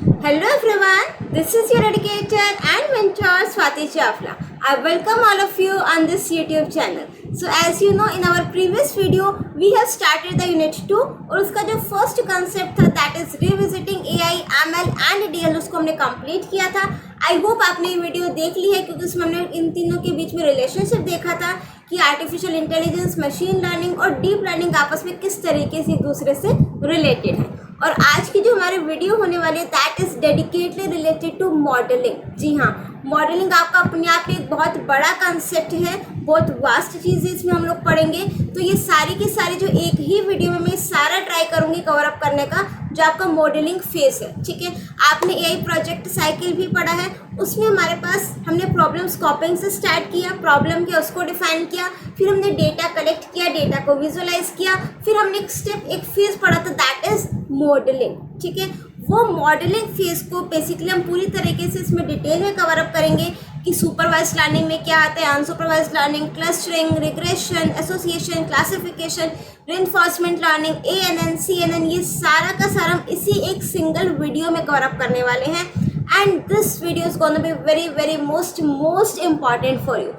Hello everyone, this is your educator and mentor Swati Chawla. I welcome all of you on this YouTube channel. So as you know, in our previous video we have started the unit 2 और उसका जो first concept था that is revisiting AI, ML and DL उसको हमने complete किया था. I hope आपने ये वीडियो देख ली है क्योंकि उसमें हमने इन तीनों के बीच में रिलेशनशिप देखा था कि आर्टिफिशियल इंटेलिजेंस, मशीन लर्निंग और डीप लर्निंग आपस में किस तरीके से एक दूसरे से रिलेटेड है. और आज की जो हमारी वीडियो होने वाली है that is dedicatedly related to modelling. जी हाँ, मॉडलिंग आपका अपने आप में एक बहुत बड़ा कंसेप्ट है, बहुत वास्ट चीज़ है, इसमें हम लोग पढ़ेंगे. तो ये सारी की सारी जो एक ही वीडियो में मैं सारा ट्राई करूँगी कवर अप करने का जो आपका मॉडलिंग फेस है. ठीक है, आपने एआई प्रोजेक्ट साइकिल भी पढ़ा है, उसमें हमारे पास हमने प्रॉब्लम स्कोपिंग से स्टार्ट किया, प्रॉब्लम क्या उसको डिफाइन किया, फिर हमने डेटा कलेक्ट किया, डेटा को विजुअलाइज किया, फिर हमने एक फेज पढ़ा था दैट इज मॉडलिंग. ठीक है, वो मॉडलिंग फेज को बेसिकली हम पूरी तरीके से इसमें डिटेल में कवर अप करेंगे कि सुपरवाइज्ड लर्निंग में क्या आता है, unsupervised learning, clustering, regression, association, classification, reinforcement learning, ANN, CNN, ये सारा का सारा हम इसी एक सिंगल वीडियो में कवर अप करने वाले हैं. And this video is gonna be very very most important for you.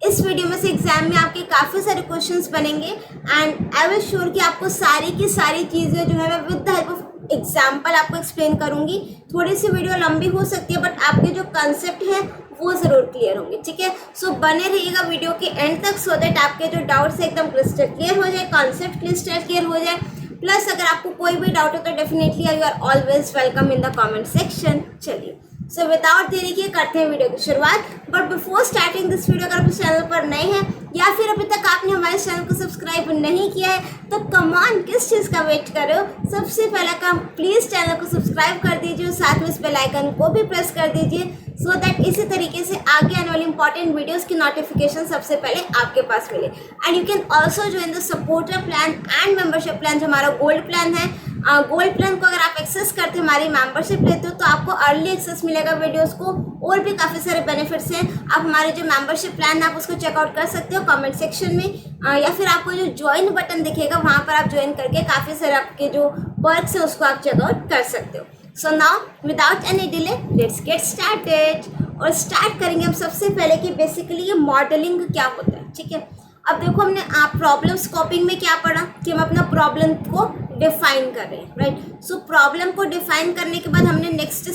इस वीडियो में से एग्जाम में आपके काफ़ी सारे क्वेश्चंस बनेंगे एंड आई विल श्योर कि आपको सारी की सारी चीज़ें जो है मैं with the help of example आपको एक्सप्लेन करूंगी. थोड़ी सी वीडियो लंबी हो सकती है बट आपके जो कंसेप्ट है वो ज़रूर क्लियर होंगे. ठीक है, सो बने रहिएगा वीडियो के एंड तक सो दैट आपके जो डाउट्स है एकदम क्रिस्टल क्लियर हो जाए, कॉन्सेप्ट क्रिस्टल क्लियर हो जाए. प्लस अगर आपको कोई भी डाउट हो तो definitely you are always welcome in the comment section. चलिए, सो विदाउट देरी के करते हैं वीडियो की शुरुआत. But before starting this video अगर आप इस चैनल पर नए हैं या फिर अभी तक आपने हमारे चैनल को सब्सक्राइब नहीं किया है तो कमान किस चीज़ का वेट कर रहे हो. सबसे पहला काम प्लीज़ चैनल को सब्सक्राइब कर दीजिए, साथ में इस बेल आइकन को भी प्रेस कर दीजिए सो दैट इसी तरीके से आगे आने वाली इंपॉर्टेंट वीडियोस की नोटिफिकेशन सबसे पहले आपके पास मिले. And you can also join the supporter plan and membership plan जो हमारा गोल्ड प्लान है. गोल्ड प्लान को अगर आप एक्सेस करते हमारी मेंबरशिप लेते हो तो आपको अर्ली एक्सेस मिलेगा वीडियोस को और भी काफ़ी सारे बेनिफिट्स हैं. आप हमारे जो मेंबरशिप प्लान है आप उसको चेकआउट कर सकते हो कमेंट सेक्शन में या फिर आपको जो ज्वाइन बटन दिखेगा वहाँ पर आप ज्वाइन करके काफ़ी सारे आपके जो वर्क्स हैं उसको आप चेकआउट कर सकते हो. So now without any delay let's get started. और स्टार्ट करेंगे हम सबसे पहले कि बेसिकली ये मॉडलिंग क्या होता है. ठीक है, अब देखो हमने प्रॉब्लम स्कोपिंग में क्या पढ़ा कि हम अपना प्रॉब्लम को डिफाइन कर रहे हैं, राइट. सो प्रॉब्लम को डिफाइन करने के बाद हमने नेक्स्ट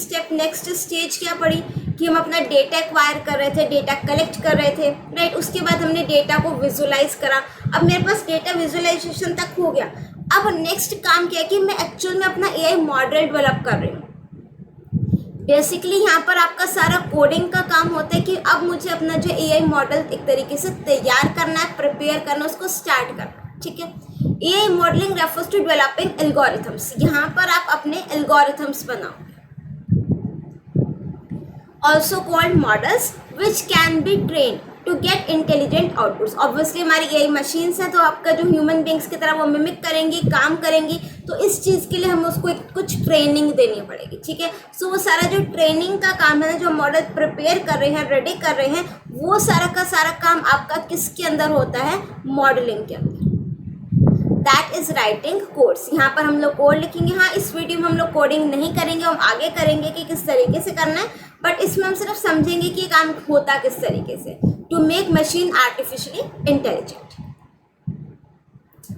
स्टेज क्या पढ़ी कि हम अपना डेटा एक्वायर कर रहे थे, डेटा कलेक्ट कर रहे थे, राइट. उसके बाद हमने डेटा को विजुअलाइज करा. अब मेरे पास डेटा विजुअलाइजेशन तक हो गया. अब नेक्स्ट काम क्या है कि मैं एक्चुअल में अपना एआई मॉडल डेवलप कर रही हूँ. बेसिकली यहाँ पर आपका सारा कोडिंग का काम होता है कि अब मुझे अपना जो एआई मॉडल एक तरीके से तैयार करना है, प्रिपेयर करना, उसको स्टार्ट करना. ठीक है, AI modelling refers to developing algorithms. यहाँ पर आप अपने एल्गोरिथम्स बनाओ, also called models which can be train to get intelligent outputs. Obviously हमारी एआई मशीन्स हैं तो आपका जो ह्यूमन बींग्स की तरह वो मिमिक करेंगी, काम करेंगी, तो इस चीज़ के लिए हमें उसको कुछ ट्रेनिंग देनी पड़ेगी. ठीक है, सो वो सारा जो ट्रेनिंग का काम है, जो मॉडल प्रिपेयर कर रहे हैं, रेडी कर रहे हैं, वो सारा का सारा काम आपका किसके अंदर होता है, मॉडलिंग के अंदर. That is writing codes. यहाँ पर हम लोग कोड लिखेंगे. हाँ, इस वीडियो में हम लोग कोडिंग नहीं करेंगे, हम आगे करेंगे कि किस तरीके से करना है, बट इसमें हम सिर्फ समझेंगे कि काम होता किस तरीके से to make machine artificially intelligent.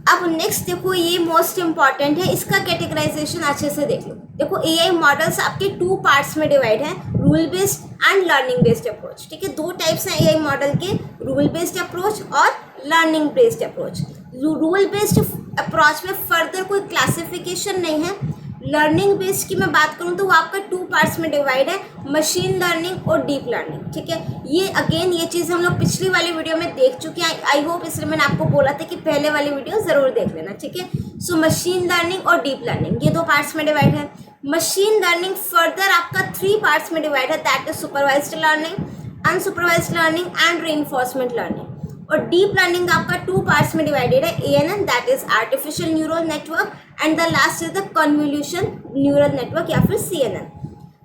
अब नेक्स्ट देखो, ये मोस्ट इंपॉर्टेंट है, इसका कैटेगराइजेशन अच्छे से देख लो. देखो एआई मॉडल्स आपके 2 पार्ट्स में डिवाइड है, rule based and learning based approach. ठीक है, 2 टाइप्स हैं एआई मॉडल के, रूल बेस्ड अप्रोच और learning based approach. Rule based approach में फर्दर कोई क्लासिफिकेशन नहीं है. लर्निंग बेस्ड की मैं बात करूं तो वो आपका 2 पार्ट्स में डिवाइड है, मशीन लर्निंग और डीप लर्निंग. ठीक है, ये अगेन ये चीज़ हम लोग पिछली वाली वीडियो में देख चुके हैं. आई होप इसलिए मैंने आपको बोला था कि पहले वाली वीडियो ज़रूर देख लेना. ठीक है, सो मशीन लर्निंग और डीप लर्निंग ये 2 पार्ट्स में डिवाइड है. मशीन लर्निंग फर्दर आपका 3 पार्ट्स में डिवाइड है, that is supervised learning, unsupervised learning and reinforcement learning. और डीप लर्निंग आपका 2 पार्ट्स में डिवाइडेड है, ANN that is artificial neural network and the last is the convolution neural network या फिर CNN.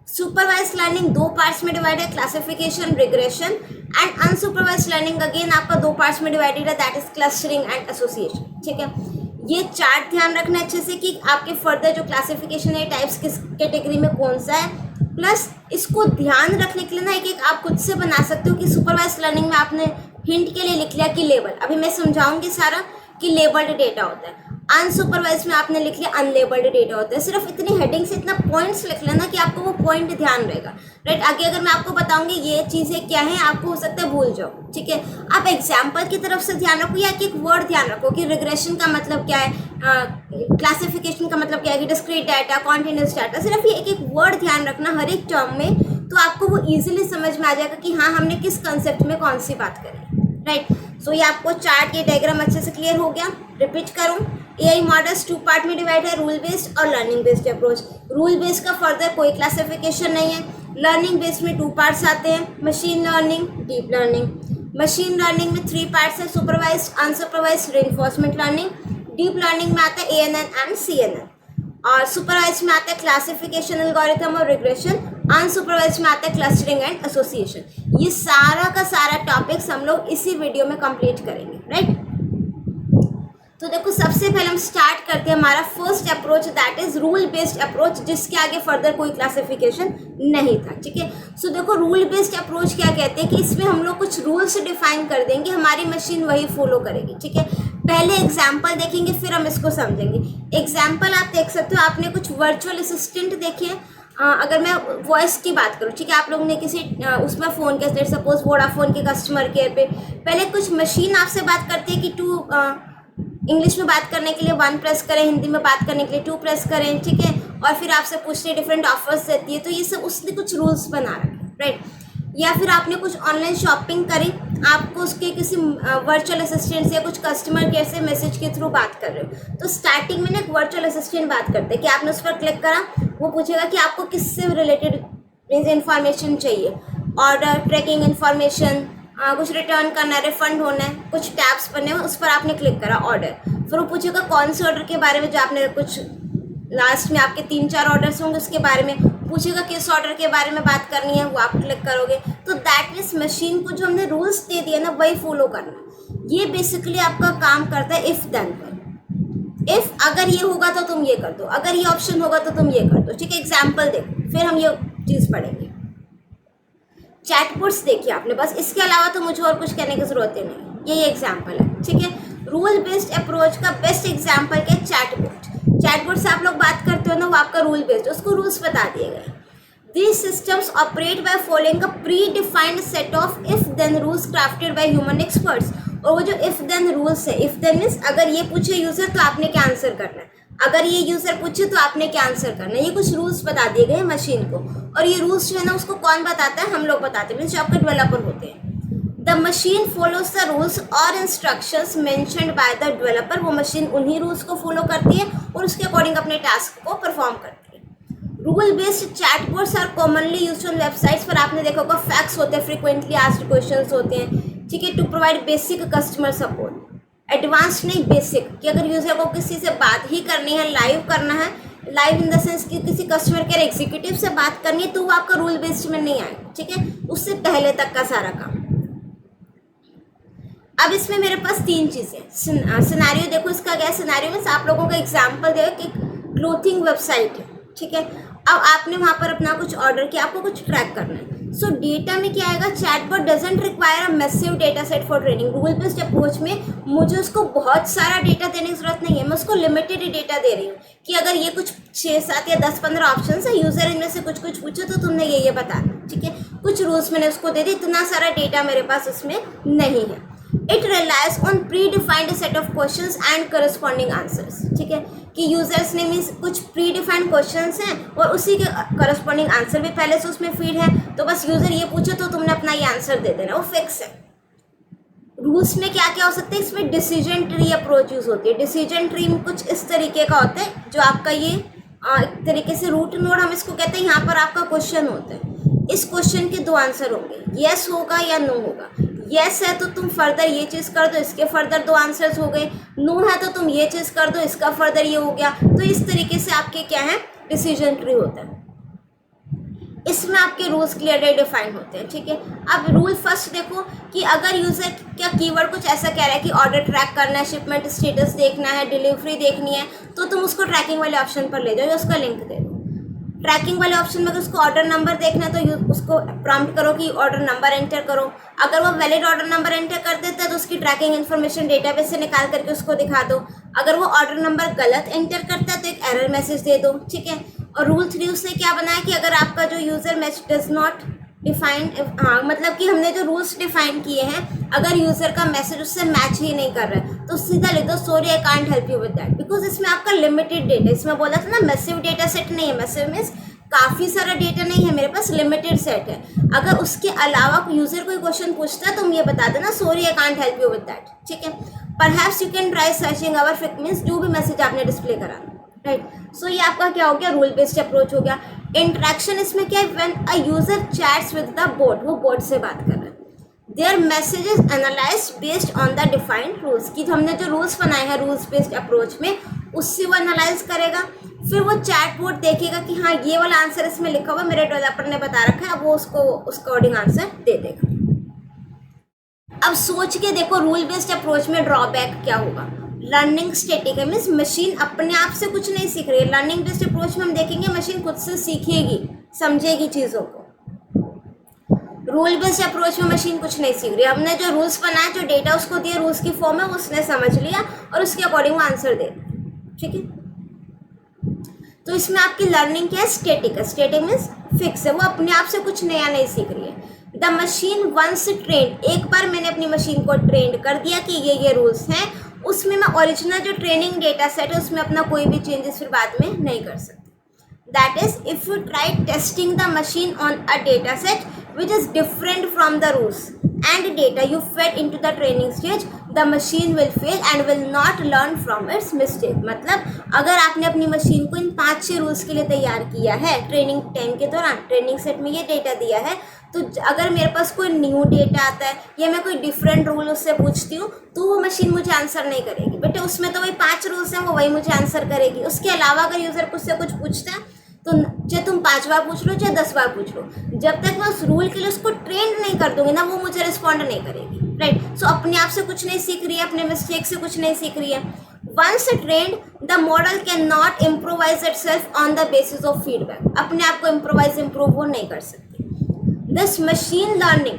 Supervised learning 2 parts में divide है, classification, regression. And unsupervised learning again आपका 2 parts में डिवाइडेड है, that is clustering and association. ठीक है, ये चार्ट ध्यान रखना अच्छे से कि आपके फर्दर जो क्लासिफिकेशन है टाइप्स किस कैटेगरी में कौन सा है, प्लस इसको ध्यान रखने के लिए ना एक आप खुद से बना सकते हो कि सुपरवाइज लर्निंग में आपने हिंट के लिए लिख लिया कि लेबल, अभी मैं समझाऊंगी सारा कि लेबल्ड डेटा होता है। अनसुपरवाइज में आपने लिख लिया अनलेबल्ड डेटा होता है। सिर्फ इतनी हेडिंग से इतना पॉइंट्स लिख लेना कि आपको वो पॉइंट ध्यान रहेगा, राइट। आगे अगर मैं आपको बताऊंगी ये चीज़ें क्या है, आपको हो सकता है भूल जाओ, ठीक है। आप एग्जाम्पल की तरफ से ध्यान रखो या एक वर्ड ध्यान रखो कि रिग्रेशन का मतलब क्या है, क्लासिफिकेशन का मतलब क्या है, कि डिस्क्रीट डाटा, कॉन्टिन्यूस डाटा, सिर्फ ये एक वर्ड ध्यान रखना हर एक टर्म में, तो आपको वो ईजिली समझ में आ जाएगा कि हाँ हमने किस कंसेप्ट में कौन सी बात करी, राइट। सो ये आपको चार्ट, ये डायग्राम अच्छे से क्लियर हो गया। रिपीट करूँ, एआई मॉडल्स 2 पार्ट में डिवाइड है, रूल बेस्ड और learning based approach. Rule based का फर्दर कोई क्लासिफिकेशन नहीं है। लर्निंग बेस्ड में 2 पार्ट्स आते हैं, machine learning, deep learning. Machine learning में 3 पार्ट्स है, supervised, unsupervised, reinforcement learning. Deep learning में आता है ANN एंड CNN, और सुपरवाइज में आता है क्लासिफिकेशन, एल्गोरिथम और रिग्रेशन। अनसुपरवाइज में आता है क्लस्टरिंग एंड एसोसिएशन। ये सारा का सारा टॉपिक्स हम लोग इसी वीडियो में कंप्लीट करेंगे, राइट। तो देखो सबसे पहले हम स्टार्ट करते हैं हमारा first approach, that is rule based approach, जिसके आगे फर्दर कोई क्लासिफिकेशन नहीं था, ठीक है। सो देखो रूल बेस्ड अप्रोच क्या कहते हैं कि इसमें हम लोग कुछ रूल्स डिफाइन कर देंगे, हमारी मशीन वही फॉलो करेगी, ठीक है। पहले एग्जाम्पल देखेंगे फिर हम इसको समझेंगे। एग्जाम्पल आप देख सकते हो, आपने कुछ वर्चुअल असिस्टेंट देखे हैं। अगर मैं वॉइस की बात करूँ, ठीक है, आप लोगों ने किसी उसमें फ़ोन के, सपोज वोडाफोन के कस्टमर केयर पे पहले कुछ मशीन आपसे बात करती है कि 2 इंग्लिश में बात करने के लिए 1 प्रेस करें, हिंदी में बात करने के लिए 2 प्रेस करें, ठीक है, और फिर आपसे पूछते डिफरेंट ऑफर्स देती है। तो ये सब उसने कुछ रूल्स बना रखे, राइट। या फिर आपने कुछ ऑनलाइन शॉपिंग करी, आपको उसके किसी वर्चुअल असिस्टेंट से या कुछ कस्टमर केयर से मैसेज के थ्रू बात कर रहे हो, तो स्टार्टिंग में ना एक वर्चुअल असिस्टेंट बात करते हैं कि आपने उस पर क्लिक करा, वो पूछेगा कि आपको किससे रिलेटेड इंफॉर्मेशन चाहिए, ऑर्डर, ट्रैकिंग इन्फॉर्मेशन, कुछ रिटर्न करना है, रिफंड होना है, कुछ टैब्स बनने हैं, उस पर आपने क्लिक करा ऑर्डर। फिर वो पूछेगा कौन से ऑर्डर के बारे में, जो आपने कुछ लास्ट में आपके 3-4 ऑर्डर्स होंगे उसके बारे में पूछेगा, किस ऑर्डर के बारे में बात करनी है, वो आप क्लिक करोगे। तो दैट मीन्स मशीन को जो हमने रूल्स दे दिए ना वही फॉलो करना। ये बेसिकली आपका काम करता है इफ देन पर। इफ अगर ये होगा तो तुम ये कर दो, अगर ये ऑप्शन होगा तो तुम ये कर दो, ठीक है। एग्जाम्पल देखो फिर हम ये चीज़ पढ़ेंगे। चैटबॉट्स देखिए आपने, बस इसके अलावा तो मुझे और कुछ कहने की जरूरत ही नहीं, यही एग्जाम्पल है, ठीक है। रूल बेस्ड अप्रोच का बेस्ट एग्जाम्पल क्या है, चैटबॉट। चैटबॉट से आप लोग बात करते हो ना, वो आपका रूल बेस्ड, उसको रूल्स बता दिए गए। These systems operate by following a pre-defined set of if-then rules crafted by human experts। और वो जो if-then rules है, if-then means अगर ये पूछे यूजर तो आपने क्या आंसर करना है, अगर ये यूजर पूछे तो आपने क्या आंसर करना है। ये कुछ रूल्स बता दिए गए मशीन को, और ये रूल्स जो है ना उसको कौन बताता है, हम लोग बताते हैं, मीन्स जो आपके डेवलपर होते हैं। The machine follows the rules और instructions mentioned by the developer. वो मशीन उन्हीं रूल्स को फॉलो करती है और उसके अकॉर्डिंग अपने टास्क को परफॉर्म करती है। Rule based chatbots are commonly used on websites पर। आपने देखा होगा फैक्ट्स होते हैं, फ्रीक्वेंटली आस्क्ड क्वेश्चंस होते हैं, ठीक है, to provide basic customer support. Advance नहीं, बेसिक, कि अगर यूजर को किसी से बात ही करनी है, लाइव करना है, लाइव इन द सेंस कि किसी कस्टमर केयर एग्जीक्यूटिव से बात करनी है, तो वो आपका रूल बेस्ड में नहीं आएगा, ठीक है, उससे पहले तक का सारा काम। अब इसमें मेरे पास 3 चीज़ें, सिनेरियो देखो इसका क्या है। सिनेरियो में आप लोगों का एग्जांपल दे कि क्लोथिंग वेबसाइट है, ठीक है। अब आपने वहाँ पर अपना कुछ ऑर्डर किया, आपको कुछ ट्रैक करना है। सो डेटा में क्या आएगा, chatbot doesn't require a massive data set for training. Rule based approach में मुझे उसको बहुत सारा डेटा देने की जरूरत नहीं है, मैं उसको लिमिटेड डेटा दे रही हूँ कि अगर ये कुछ 6, 7 या 10, 15 ऑप्शन है, यूजर इनमें से कुछ कुछ पूछे तो तुमने ये बताना, ठीक है। कुछ रूल्स मैंने उसको दे दी, इतना सारा डेटा मेरे पास उसमें नहीं है। It relies on pre defined set of questions and corresponding answers, ठीक है, कि यूजर्स ने मीन्स कुछ प्री डिफाइंड क्वेश्चंस हैं और उसी के करस्पॉन्डिंग आंसर भी पहले से उसमें फीड है, तो बस यूजर ये पूछे तो तुमने अपना ये आंसर दे देना, वो फिक्स है। रूल्स में क्या क्या हो सकता है, इसमें डिसीजन ट्री अप्रोच यूज होती है। डिसीजन ट्री में कुछ इस तरीके का होता है, जो आपका ये एक तरीके से रूट नोड हम इसको कहते हैं। यहाँ पर आपका क्वेश्चन होता है, इस क्वेश्चन के 2 आंसर होंगे, येस होगा या नो होगा। येस है तो तुम फर्दर ये चीज़ कर दो, इसके फर्दर 2 आंसर्स हो गए। नो है तो तुम ये चीज़ कर दो, इसका फर्दर ये हो गया। तो इस तरीके से आपके क्या है, डिसीजन ट्री होता है। इसमें आपके रूल्स क्लियरली डिफाइन होते हैं, ठीक है। अब रूल फर्स्ट देखो कि अगर यूजर क्या कीवर्ड कुछ ऐसा कह रहा है कि ऑर्डर ट्रैक करना है, शिपमेंट स्टेटस देखना है, डिलीवरी देखनी है, तो तुम उसको ट्रैकिंग वाले ऑप्शन पर ले जाओ या उसका लिंक दे दो। ट्रैकिंग वाले ऑप्शन में अगर उसको ऑर्डर नंबर देखना है तो उसको प्रॉम्प्ट करो कि ऑर्डर नंबर एंटर करो। अगर वो वैलिड ऑर्डर नंबर एंटर कर देता है तो उसकी ट्रैकिंग इन्फॉर्मेशन डेटाबेस से निकाल करके उसको दिखा दो। अगर वो ऑर्डर नंबर गलत एंटर करता है तो एक एरर मैसेज दे दो, ठीक है। और रूल 3 उसने क्या बनाया कि अगर आपका जो user match does not defined, हाँ मतलब कि हमने जो रूल्स डिफाइन किए हैं अगर यूज़र का मैसेज उससे मैच ही नहीं कर रहा है तो सीधा लिख दो sorry I can't help you with that, because इसमें आपका लिमिटेड डेटा, इसमें बोला था ना मैसिव डेटा सेट नहीं है, मैसिव मीन्स काफ़ी सारा डेटा नहीं है, मेरे पास लिमिटेड सेट है। अगर उसके अलावा यूज़र कोई क्वेश्चन पूछता है तो हम ये बता देना sorry I can't help you with that, ठीक है। Perhaps you can try searching our फिक, means जो भी मैसेज आपने डिस्प्ले करा, राइट। सो ये आपका क्या हो गया, रूल बेस्ड अप्रोच हो गया। इंटरेक्शन इसमें क्या है, when a user chats with the boat, वो बोट से बात कर रहा है, there messages analysed based on the defined rules, कि हमने जो रूल्स बनाए हैं रूल्स बेस्ड अप्रोच में उससे वो एनालाइज करेगा। फिर वो चैट बोट देखेगा कि हाँ ये वाला आंसर इसमें लिखा हुआ मेरे डेवलपर ने बता रखा है, अब वो उसको उसका अकॉर्डिंग आंसर दे देगा। अब सोच के देखो रूल बेस्ड अप्रोच में ड्रॉबैक क्या होगा। लर्निंग स्टैटिक है, मीन्स मशीन अपने आप से कुछ नहीं सीख रही है। लर्निंग बेस्ड अप्रोच में हम देखेंगे मशीन खुद से सीखेगी, समझेगी चीज़ों को। रूल बेस्ड अप्रोच में मशीन कुछ नहीं सीख रही है, हमने जो रूल्स बनाए, जो डेटा उसको दिए रूल्स की फॉर्म में, उसने समझ लिया और उसके अकॉर्डिंग वो आंसर दे, ठीक है। तो इसमें आपकी लर्निंग क्या है, स्टैटिक है। स्टैटिक मीन्स फिक्स है, वो अपने आप से कुछ नया नहीं सीख रही है। द मशीन वंस ट्रेंड, एक बार मैंने अपनी मशीन को ट्रेंड कर दिया कि ये रूल्स हैं, उसमें मैं ओरिजिनल जो ट्रेनिंग डेटा सेट है उसमें अपना कोई भी चेंजेस फिर बाद में नहीं कर सकती। That is if you try testing the machine on a data set which is different from the rules and data you fade into the training stage, the machine will fail and will not learn from its mistake. मतलब अगर आपने अपनी machine को इन 5-6 rules के लिए तैयार किया है ट्रेनिंग टाइम के दौरान, ट्रेनिंग सेट में ये डेटा दिया है, तो अगर मेरे पास कोई न्यू डेटा आता है या मैं कोई डिफरेंट रूल उससे पूछती हूँ तो वो मशीन मुझे आंसर नहीं करेगी। बेटे उसमें तो वही 5 रूल्स हैं, वो वही मुझे आंसर करेगी। उसके अलावा अगर यूज़र मुझसे कुछ पूछता है तो चाहे तुम 5 बार पूछ लो चाहे 10 बार पूछ लो, जब तक मैं उस रूल के लिए उसको ट्रेंड नहीं कर दूंगी ना वो मुझे रिस्पॉन्ड नहीं करेगी, राइट। सो अपने आप से कुछ नहीं सीख रही है, अपने मिस्टेक से कुछ नहीं सीख रही है। Once trained the model can not improvise itself on the basis of feedback, अपने आप को इम्प्रोव वो नहीं कर सकती। This machine learning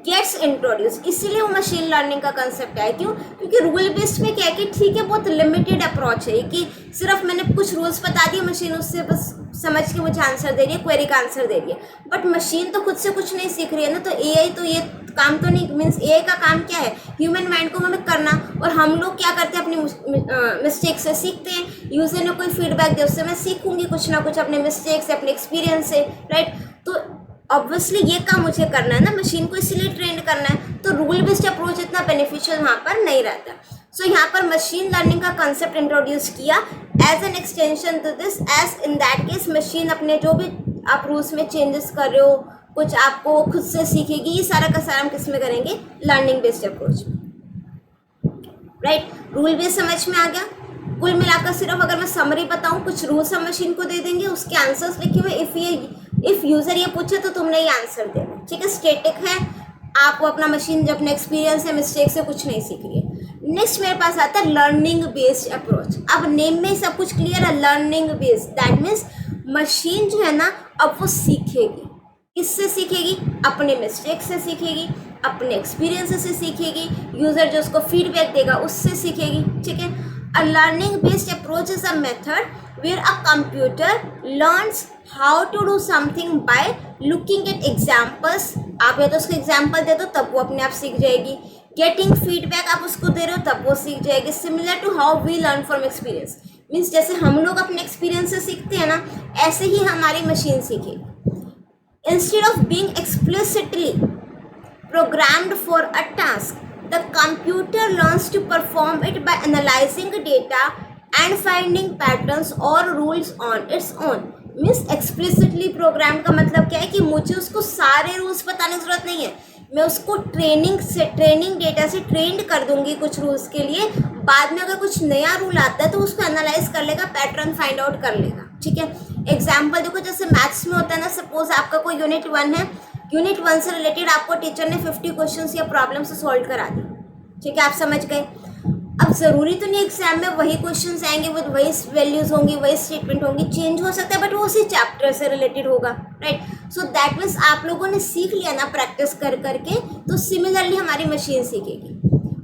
gets introduce, इसीलिए वो मशीन लर्निंग का कंसेप्ट है। क्यों? क्योंकि रूल बेस्ड में क्या है कि ठीक है बहुत लिमिटेड अप्रोच है कि सिर्फ मैंने कुछ रूल्स बता दिए, मशीन उससे बस समझ के मुझे आंसर दे रही है, क्वेरी का आंसर दे रही है। बट मशीन तो खुद से कुछ नहीं सीख रही है ना, तो एआई तो ये काम तो नहीं, मीन्स एआई का काम क्या है, ह्यूमन माइंड को हमें करना, और हम लोग क्या करते हैं अपनी मिस्टेक से सीखते हैं। यूजर ने कोई फीडबैक दे उससे मैं सीखूंगी कुछ ना कुछ अपने मिस्टेक से, अपने एक्सपीरियंस से, राइट। तो ऑब्वियसली ये काम मुझे करना है ना, मशीन को इसीलिए ट्रेंड करना है, तो रूल बेस्ड अप्रोच इतना बेनिफिशियल वहाँ पर नहीं रहता। सो यहाँ पर मशीन लर्निंग का कंसेप्ट इंट्रोड्यूस किया as an extension to this, as in that case machine अपने जो भी आप रूल्स में चेंजेस कर रहे हो, कुछ आपको खुद से सीखेगी, ये सारा का सारा हम किस में करेंगे, लर्निंग बेस्ड अप्रोच में, राइट। रूल बेस्ड समझ में आ गया। कुल मिलाकर सिर्फ अगर मैं समरी बताऊँ, कुछ रूल्स हम मशीन को दे देंगे, उसके आंसर्स लिखे हुए, इफ यूजर ये पूछे तो तुमने ये आंसर देना, ठीक है। स्टैटिक है, आपको अपना मशीन जो अपना एक्सपीरियंस है मिस्टेक से कुछ नहीं सीख रही है। नेक्स्ट मेरे पास आता है लर्निंग बेस्ड अप्रोच। अब नेम में ही सब कुछ क्लियर है, learning based, that means machine जो है ना अब वो सीखेगी। किससे सीखेगी? अपने मिस्टेक से सीखेगी, अपने एक्सपीरियंस से सीखेगी, यूजर जो उसको फीडबैक देगा उससे सीखेगी, ठीक है। A learning based approach is a method where a computer learns how to do something by looking at examples। आप या तो उसको एग्जाम्पल दे दो तब वो अपने आप सीख जाएगी। गेटिंग फीडबैक आप उसको दे रहे हो तब वो सीख जाएगी। Similar to how we learn from experience, means जैसे हम लोग अपने एक्सपीरियंस से सीखते हैं ना, ऐसे ही हमारी मशीन सीखेगी। Instead of being explicitly programmed for a task, the computer learns to perform it by analysing data and finding patterns और rules on its own. Means explicitly program का मतलब क्या है कि मुझे उसको सारे रूल्स बताने की जरूरत नहीं है, मैं उसको ट्रेनिंग डेटा से ट्रेंड कर दूंगी कुछ रूल्स के लिए। बाद में अगर कुछ नया रूल आता है तो उसको एनालाइज कर लेगा, पैटर्न फाइंड आउट कर लेगा, ठीक है। एग्जाम्पल देखो, जैसे मैथ्स में होता है ना, सपोज आपका कोई यूनिट 1 है, यूनिट 1 से रिलेटेड आपको टीचर ने 50 क्वेश्चन या प्रॉब्लम से सॉल्व करा दी, ठीक है, आप समझ गए। अब ज़रूरी तो नहीं एग्जाम में वही क्वेश्चंस आएंगे, वो वही वैल्यूज़ होंगी, वही स्टेटमेंट होंगी, चेंज हो सकता है बट वो उसी चैप्टर से रिलेटेड होगा, राइट। सो दैट मीन्स आप लोगों ने सीख लिया ना प्रैक्टिस कर करके, तो सिमिलरली हमारी मशीन सीखेगी।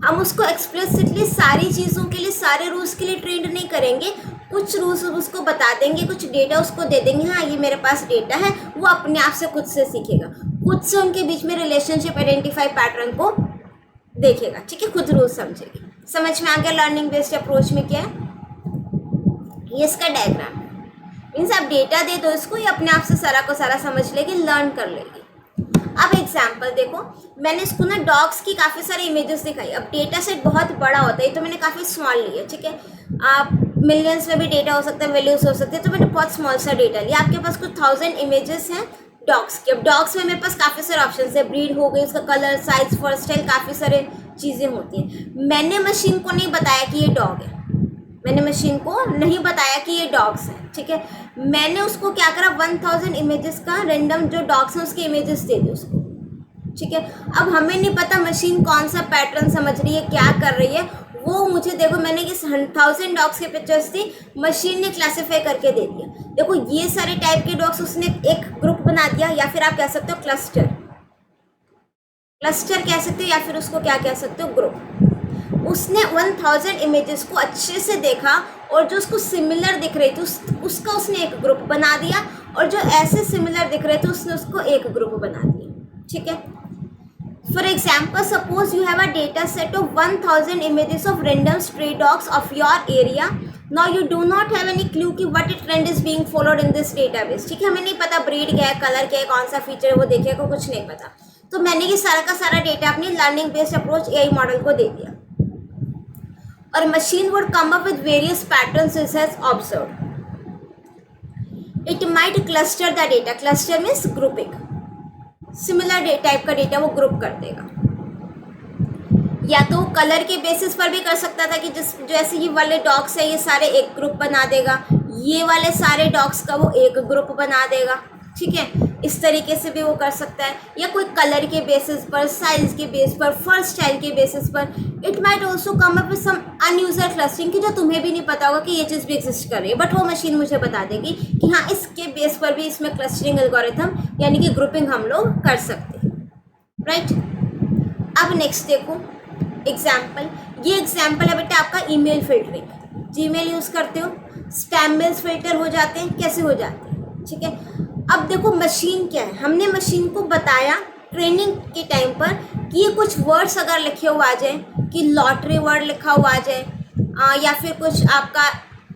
हम उसको एक्सप्लिसिटली सारी चीज़ों के लिए, सारे रूल्स के लिए ट्रेंड नहीं करेंगे, कुछ रूल्स उसको बता देंगे, कुछ डेटा उसको दे देंगे, हाँ ये मेरे पास डेटा है, वो अपने आप से खुद से सीखेगा, खुद से उनके बीच में रिलेशनशिप आइडेंटिफाई पैटर्न को देखेगा, ठीक है, खुद रूल समझेगी। समझ में आ गया लर्निंग बेस्ड अप्रोच में क्या है? ये इसका डायग्राम मीन्स आप डेटा दे दो इसको, ये अपने आप से सारा को सारा समझ लेगी, लर्न कर लेगी। अब एग्जाम्पल देखो, मैंने इसको ना डॉग्स की काफ़ी सारे इमेजेस दिखाई। अब डेटा सेट बहुत बड़ा होता है, तो मैंने काफ़ी स्मॉल लिया, ठीक है, आप मिलियंस में भी डेटा हो सकता है, वैल्यूज हो सकते हैं, तो मैंने बहुत स्मॉल सा डेटा लिया। आपके पास कुछ 1000 इमेजेस हैं डॉग्स के। अब डॉग्स में मेरे पास काफ़ी सारे ऑप्शन है, ब्रीड हो गई, उसका कलर, साइज, फर स्टाइल, काफ़ी सारे चीज़ें होती हैं। मैंने मशीन को नहीं बताया कि ये डॉग है, मैंने मशीन को नहीं बताया कि ये डॉग्स हैं, ठीक है। मैंने उसको क्या करा, 1000 इमेजेस का रैंडम जो डॉग्स हैं उसके इमेजेस दे दी उसको, ठीक है। अब हमें नहीं पता मशीन कौन सा पैटर्न समझ रही है, क्या कर रही है, वो मुझे देखो मैंने ये 1000 डॉग्स के पिक्चर्स थी, मशीन ने क्लासीफाई करके दे दिया। देखो ये सारे टाइप के डॉग्स उसने एक ग्रुप बना दिया, या फिर आप कह सकते हो क्लस्टर कह सकते हो, या फिर उसको क्या कह सकते हो, ग्रुप। उसने 1000 इमेजेस को अच्छे से देखा, और जो उसको सिमिलर दिख रही थी उसका उसने एक ग्रुप बना दिया, और जो ऐसे सिमिलर दिख रहे थे उसने उसको एक ग्रुप बना दिया, ठीक है। For example, suppose you have a data set of 1000 images of random stray dogs of your area. Now you do not have any clue कि what trend is being followed in this database, ठीक है। हमें नहीं पता breed क्या है, colour क्या है, कौन सा फीचर है वो देखेगा, कुछ नहीं पता। तो मैंने ये सारा का सारा डेटा अपनी learning based approach AI model को दे दिया, और machine would come up with various patterns it has observed. It might cluster the data, cluster means grouping, similar type का डेटा वो ग्रुप कर देगा। या तो कलर के बेसिस पर भी कर सकता था कि जैसे ये वाले डॉग्स हैं ये सारे एक ग्रुप बना देगा, ये वाले सारे डॉग्स का वो एक ग्रुप बना देगा, ठीक है। इस तरीके से भी वो कर सकता है, या कोई कलर के बेसिस पर, साइज के बेस पर, फर स्टाइल के बेसिस पर। It might also come up with some unusual clustering की जो तुम्हें भी नहीं पता होगा कि ये चीज़ भी एग्जिस्ट कर रही है, बट वो मशीन मुझे बता देगी कि हाँ इसके बेस पर भी इसमें क्लस्टरिंग एल्गोरिथम यानी कि ग्रुपिंग हम लोग कर सकते हैं, राइट। अब नेक्स्ट देखो एग्जाम्पल, ये एग्जाम्पल है बेटा आपका ईमेल फिल्टरिंग। जीमेल यूज़ करते हो, स्पैम मेल्स फिल्टर हो जाते हैं, कैसे हो जाते हैं, ठीक है। अब देखो मशीन क्या है, हमने मशीन को बताया ट्रेनिंग के टाइम पर कि ये कुछ वर्ड्स अगर लिखे हुआ आ जाए, कि लॉटरी वर्ड लिखा हुआ आ जाए, या फिर कुछ आपका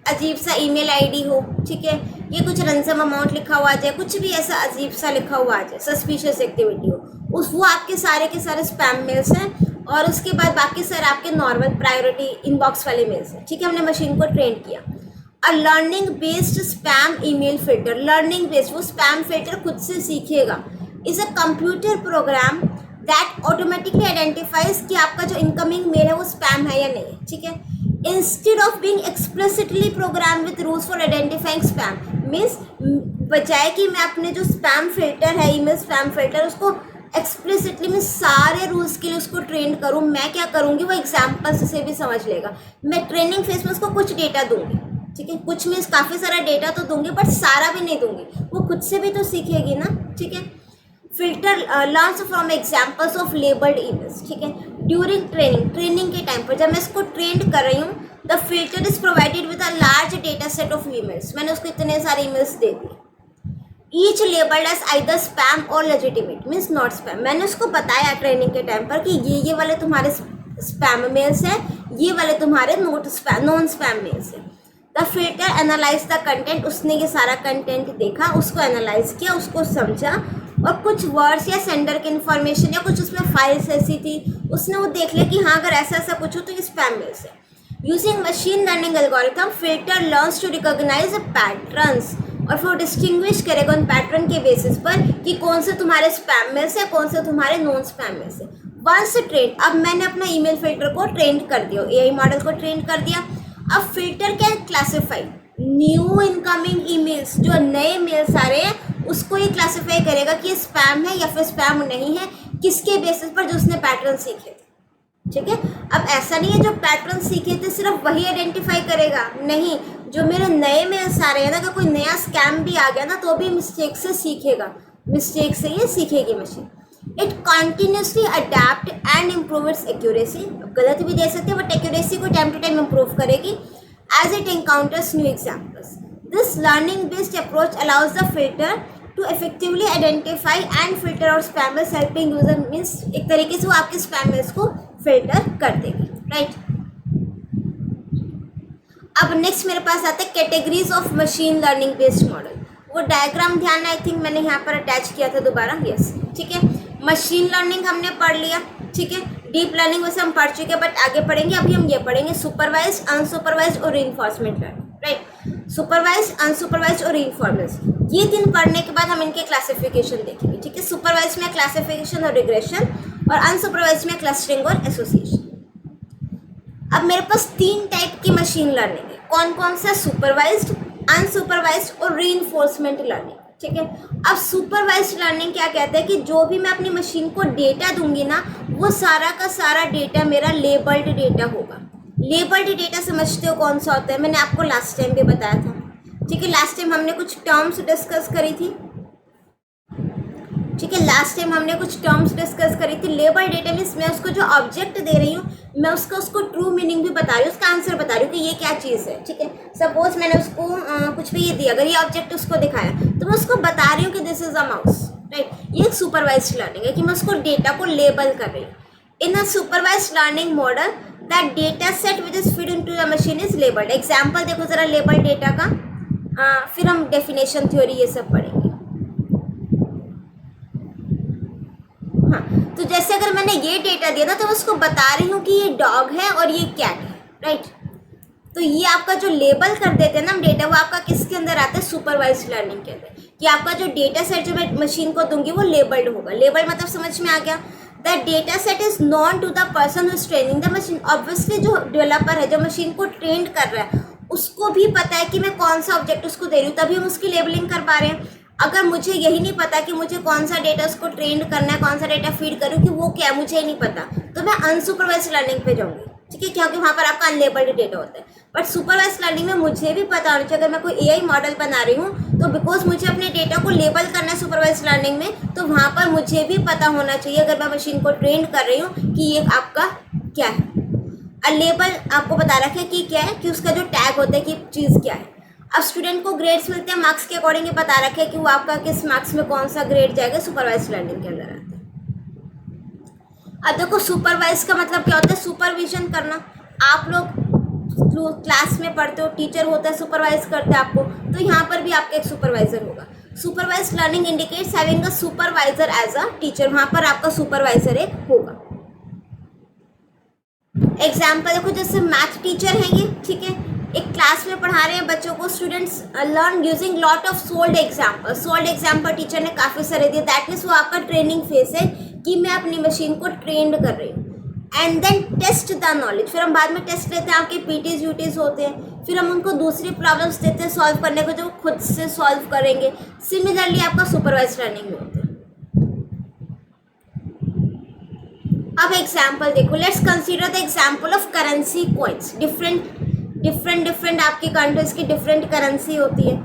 अजीब सा ईमेल आईडी हो, ठीक है, ये कुछ रंसम अमाउंट लिखा हुआ आ जाए, कुछ भी ऐसा अजीब सा लिखा हुआ आ जाए, सस्पिशियस एक्टिविटी हो, वो आपके सारे के सारे स्पैम मेल्स हैं। और उसके बाद बाकी सारे आपके नॉर्मल प्रायोरिटी इनबॉक्स वाले मेल्स हैं, ठीक है। हमने मशीन को ट्रेन किया। A learning based spam email filter, learning based, वो स्पैम फिल्टर खुद से सीखेगा, is a computer program that automatically identifies कि आपका जो इनकमिंग मेल है वो स्पैम है या नहीं है, ठीक है। Instead of being explicitly program with rules for identifying spam, means बजाय कि मैं अपने जो स्पैम फिल्टर है, ईमेल स्पैम फिल्टर, उसको एक्सप्लिसिटली मैं सारे रूल्स के लिए उसको ट्रेन करूँ, मैं क्या करूँगी, वो एग्जाम्पल्स से भी समझ लेगा। मैं ट्रेनिंग फेज में उसको कुछ डेटा दूंगी, ठीक है, कुछ मीन्स काफ़ी सारा डेटा तो दूंगी, बट सारा भी नहीं दूंगी, वो खुद से भी तो सीखेगी ना, ठीक है। Filter learns from examples of labelled emails, ठीक है। ड्यूरिंग ट्रेनिंग के टाइम पर जब मैं इसको ट्रेंड कर रही हूँ, the filter is provided with a large data set of emails, मैंने उसको इतने सारे ईमेल्स दे दिए, each labelled as either spam और लेजिटिमेट मीन्स नॉट स्पैम। मैंने उसको बताया ट्रेनिंग के टाइम पर कि ये वाले तुम्हारे स्पैम मेल्स हैं, ये वाले तुम्हारे नॉन स्पैम मेल्स हैं। The filter analyse the content, उसने ये सारा कंटेंट देखा, उसको एनालाइज किया, उसको समझा, और कुछ वर्ड्स या सेंडर की इन्फॉर्मेशन या कुछ उसमें फाइल्स ऐसी थी, उसने वो देख लिया कि हाँ अगर ऐसा ऐसा कुछ हो तो ये स्पैम मेल्स है। Using machine learning algorithm, filter learns to recognise patterns, और फिर डिस्टिंग्विश करेगा उन पैटर्न के बेसिस पर कि कौन से तुम्हारे स्पैम मेल्स है, कौन से तुम्हारे नॉन स्पैम मेल्स है। वंस ट्रेन, अब मैंने अपना ईमेल फिल्टर को ट्रेन कर दिया, एआई मॉडल को ट्रेन कर दिया। अब filter can classify new incoming emails, जो नए मेल्स आ रहे हैं उसको ये क्लासीफाई करेगा कि ये स्पैम है या फिर स्पैम नहीं है, किसके बेसिस पर, जो उसने पैटर्न सीखे थे, ठीक है। अब ऐसा नहीं है जो पैटर्न सीखे थे सिर्फ वही आइडेंटिफाई करेगा, नहीं, जो मेरे नए में आ रहे हैं ना, अगर कोई नया स्कैम भी आ गया ना तो भी मिस्टेक से सीखेगा, मिस्टेक से ये सीखेगी machine. It continuously adapt and improve its accuracy, गलत भी दे सकते हैं बट एक्यूरेसी को टाइम टू टाइम इम्प्रूव करेगी as it encounters new examples. This learning based approach allows the filter to effectively identify and filter और spammers, helping user means एक तरीके से वो आपके स्पैमर्स को फिल्टर कर देगी, राइट। अब नेक्स्ट मेरे पास आता है categories of machine learning based model. वो डायग्राम ध्यान आई थिंक मैंने यहाँ पर अटैच किया था दोबारा, यस, ठीक है। मशीन लर्निंग हमने पढ़ लिया, ठीक है। डीप लर्निंग वैसे हम पढ़ चुके हैं बट आगे पढ़ेंगे, अभी हम ये पढ़ेंगे सुपरवाइज, अनसुपरवाइज और reinforcement learning, right. Supervised, unsupervised और रीइंफोर्समेंट, ये 3 पढ़ने के बाद हम इनके क्लासिफिकेशन देखेंगे, ठीक है। सुपरवाइज में क्लासिफिकेशन और रिग्रेशन और अनसुपरवाइज में क्लस्टरिंग और एसोसिएशन। अब मेरे पास 3 टाइप की मशीन लर्निंग है, कौन कौन सा? सुपरवाइज्ड, अनसुपरवाइज्ड और रीइंफोर्समेंट लर्निंग, ठीक है। अब सुपरवाइज्ड लर्निंग क्या कहते हैं कि जो भी मैं अपनी मशीन को डेटा दूंगी ना, वो सारा का सारा डेटा मेरा लेबल्ड डेटा होगा। लेबल्ड डेटा समझते हो कौन सा होता है? मैंने आपको लास्ट टाइम भी बताया था, ठीक है। लास्ट टाइम हमने कुछ टर्म्स डिस्कस करी थी, ठीक है। लास्ट टाइम हमने कुछ टर्म्स डिस्कस करी थी। लेबल डेटा मीन्स मैं उसको जो ऑब्जेक्ट दे रही हूँ, मैं उसको ट्रू मीनिंग भी बता रही हूँ, उसका आंसर बता रही हूँ कि ये क्या चीज़ है, ठीक है। सपोज मैंने उसको कुछ भी ये दिया, अगर ये ऑब्जेक्ट उसको दिखाया तो मैं उसको बता रही हूँ कि this is a mouse, right. ये एक सुपरवाइज्ड लर्निंग है कि मैं उसको डेटा को लेबल कर रही हूँ। In a supervised learning model that data set which is feed into the machine is labelled. Example देखो जरा लेबल डेटा का, फिर हम डेफिनेशन थ्योरी ये सब पढ़ेंगे। हाँ, तो जैसे अगर मैंने ये डेटा दिया था तो मैं उसको बता रही हूँ कि ये डॉग है और ये कैट है, राइट। तो ये आपका जो लेबल कर देते हैं ना हम डेटा, वो आपका किसके अंदर आता है? सुपरवाइज्ड लर्निंग के अंदर। कि आपका जो डेटा सेट जो मैं मशीन को दूंगी वो लेबल्ड होगा। लेबल मतलब समझ में आ गया? The data set is known to the person who is training the machine. Obviously जो डेवलपर है, जो मशीन को ट्रेन कर रहा है, उसको भी पता है कि मैं कौन सा ऑब्जेक्ट उसको दे रही हूँ, तभी हम उसकी लेबलिंग कर पा रहे हैं। अगर मुझे यही नहीं पता कि मुझे कौन सा डेटा उसको ट्रेन करना है, कौन सा डेटा फीड करूँ कि वो क्या है, मुझे नहीं पता, तो मैं अनसुपरवाइज्ड लर्निंग पे जाऊँगी, ठीक है, क्योंकि वहाँ पर आपका अनलेबल्ड डेटा होता है। बट सुपरवाइज्ड लर्निंग में मुझे भी पता होना चाहिए, अगर मैं कोई एआई मॉडल बना रही हूँ तो बिकॉज मुझे अपने डेटा को लेबल करना है सुपरवाइज्ड लर्निंग में, तो वहाँ पर मुझे भी पता होना चाहिए अगर मैं मशीन को ट्रेन कर रही हूँ कि ये आपका क्या है। लेबल आपको बता रखा है कि क्या है, कि उसका जो टैग होता है कि चीज़ क्या है। अब स्टूडेंट को ग्रेड्स मिलते हैं मार्क्स के अकॉर्डिंग, ये बता रखे है कि वो आपका किस मार्क्स में कौन सा ग्रेड जाएगा, सुपरवाइज्ड लर्निंग के अंदर आता है। अब देखो सुपरवाइज का मतलब क्या होता है? सुपरविजन करना। आप लोग क्लास में पढ़ते हो, टीचर होता है सुपरवाइज करते हैं आपको, तो यहाँ पर भी आपका एक सुपरवाइजर होगा। Supervised learning indicates having a supervisor as a teacher, वहाँ पर आपका सुपरवाइजर एक होगा। एग्जाम्पल देखो, जैसे मैथ टीचर हैं ये, ठीक है, एक क्लास में पढ़ा रहे हैं बच्चों को, students learn using lot of sold example. Sold example teacher ने काफ़ी सारे दिए, दैट मीन्स वो आपका ट्रेनिंग फेस है कि मैं अपनी मशीन को ट्रेंड कर रही हूँ। And then test the knowledge, फिर हम बाद में टेस्ट लेते हैं, आपके पीटीज यूटीज होते हैं, फिर हम उनको दूसरी प्रॉब्लम्स देते हैं सॉल्व करने को, जो वो खुद से सॉल्व करेंगे। सिमिलरली आपका सुपरवाइज्ड लर्निंग में होता है। अब एग्जाम्पल देखो, let's consider the example of currency coins. Different आपकी कंट्रीज की डिफरेंट करेंसी होती है।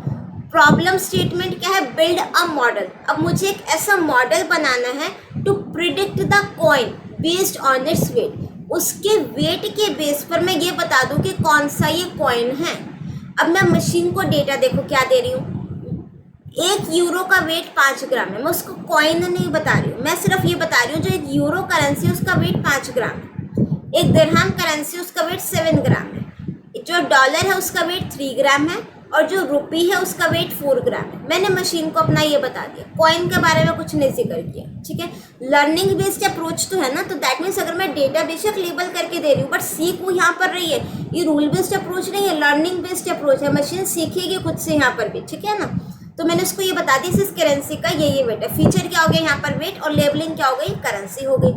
प्रॉब्लम स्टेटमेंट क्या है? Build a model. अब मुझे एक ऐसा मॉडल बनाना है to predict the coin based on its weight. उसके वेट के बेस पर मैं ये बता दूं कि कौन सा ये कॉइन है। अब मैं मशीन को डेटा देखो क्या दे रही हूँ, 1 यूरो का वेट 5 ग्राम है। मैं उसको कॉइन नहीं बता रही हूँ, मैं सिर्फ ये बता रही हूँ जो एक यूरो करेंसी है उसका वेट 5 ग्राम है। एक दिरहम करेंसी उसका वेट 7 ग्राम है। जो डॉलर है उसका वेट 3 ग्राम है, और जो रुपी है उसका वेट 4 ग्राम है। मैंने मशीन को अपना ये बता दिया, कॉइन के बारे में कुछ नहीं जिक्र किया, ठीक है। लर्निंग बेस्ड अप्रोच तो है ना, तो दैट मीन्स अगर मैं डेटा बेशक लेबल करके दे रही हूँ बट सीख वो यहाँ पर रही है। ये रूल बेस्ड अप्रोच नहीं है, लर्निंग बेस्ड अप्रोच है। मशीन सीखेगी खुद से यहाँ पर भी, ठीक है ना। तो मैंने उसको ये बता दी इस करेंसी का ये वेट है। फीचर क्या हो गया यहाँ पर? वेट। और लेबलिंग क्या हो गई? करेंसी हो गई।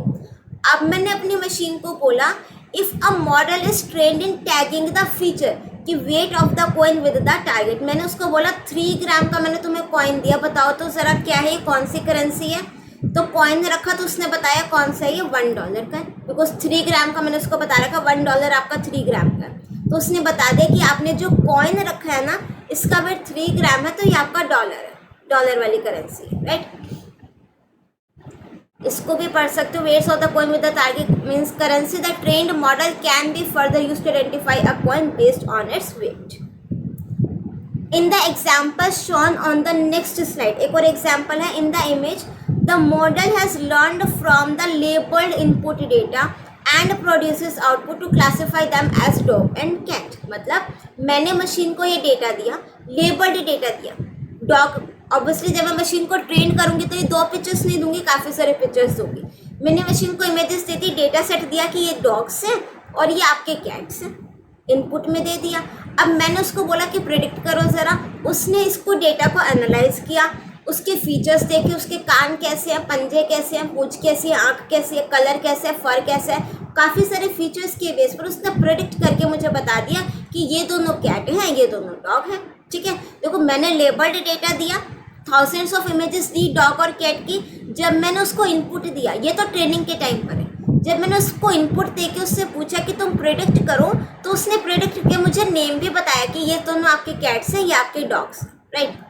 अब मैंने अपनी मशीन को बोला if a model is trained in tagging the feature कि weight of the coin with the target. मैंने उसको बोला 3 ग्राम का मैंने तुम्हें कॉइन दिया, बताओ तो ज़रा क्या है, कौन सी करेंसी है। तो कॉइन रखा तो उसने बताया कौन सा है, ये $1 का है। बिकॉज 3 ग्राम का मैंने उसको बता रखा, $1 आपका 3 ग्राम का, तो उसने बता दिया कि आपने जो कॉइन रखा है ना इसका वेट 3 ग्राम है, तो ये आपका डॉलर है, डॉलर वाली करेंसी है, राइट। इसको भी पढ़ सकते हो, weights of the coin with the target means currency the trained model can be further used to identify a coin based on its weight. In the example shown on the next slide, एक और example है। In the image the model has learned from the labelled input data and produces output to classify them as dog and cat. मतलब मैंने machine को ये data दिया, labelled data दिया, dog. Obviously जब मैं मशीन को ट्रेन करूंगी तो ये 2 पिक्चर्स नहीं दूंगी, काफ़ी सारे पिक्चर्स दूंगी। मैंने मशीन को इमेजेस दे दी, डेटा सेट दिया कि ये डॉग्स हैं और ये आपके कैट्स हैं, इनपुट में दे दिया। अब मैंने उसको बोला कि प्रेडिक्ट करो ज़रा, उसने इसको डेटा को एनालाइज किया, उसके फीचर्स देखे, उसके कान कैसे हैं, पंजे कैसे हैं, पूंछ कैसी है, आँख कैसी है, कलर कैसा है, फर कैसा है, काफ़ी सारे फीचर्स के बेस पर उसने प्रेडिक्ट करके मुझे बता दिया कि ये दोनों कैट हैं, ये दोनों डॉग हैं। ठीक है, देखो मैंने लेबल्ड डेटा दिया, thousands of images the dog और कैट की। जब मैंने उसको इनपुट दिया, ये तो ट्रेनिंग के टाइम पर है, जब मैंने उसको इनपुट देके उससे पूछा कि तुम प्रेडिक्ट करो, तो उसने प्रेडिक्ट करके मुझे नेम भी बताया कि ये दोनों आपके कैट्स हैं, ये आपके डॉग्स हैं, राइट।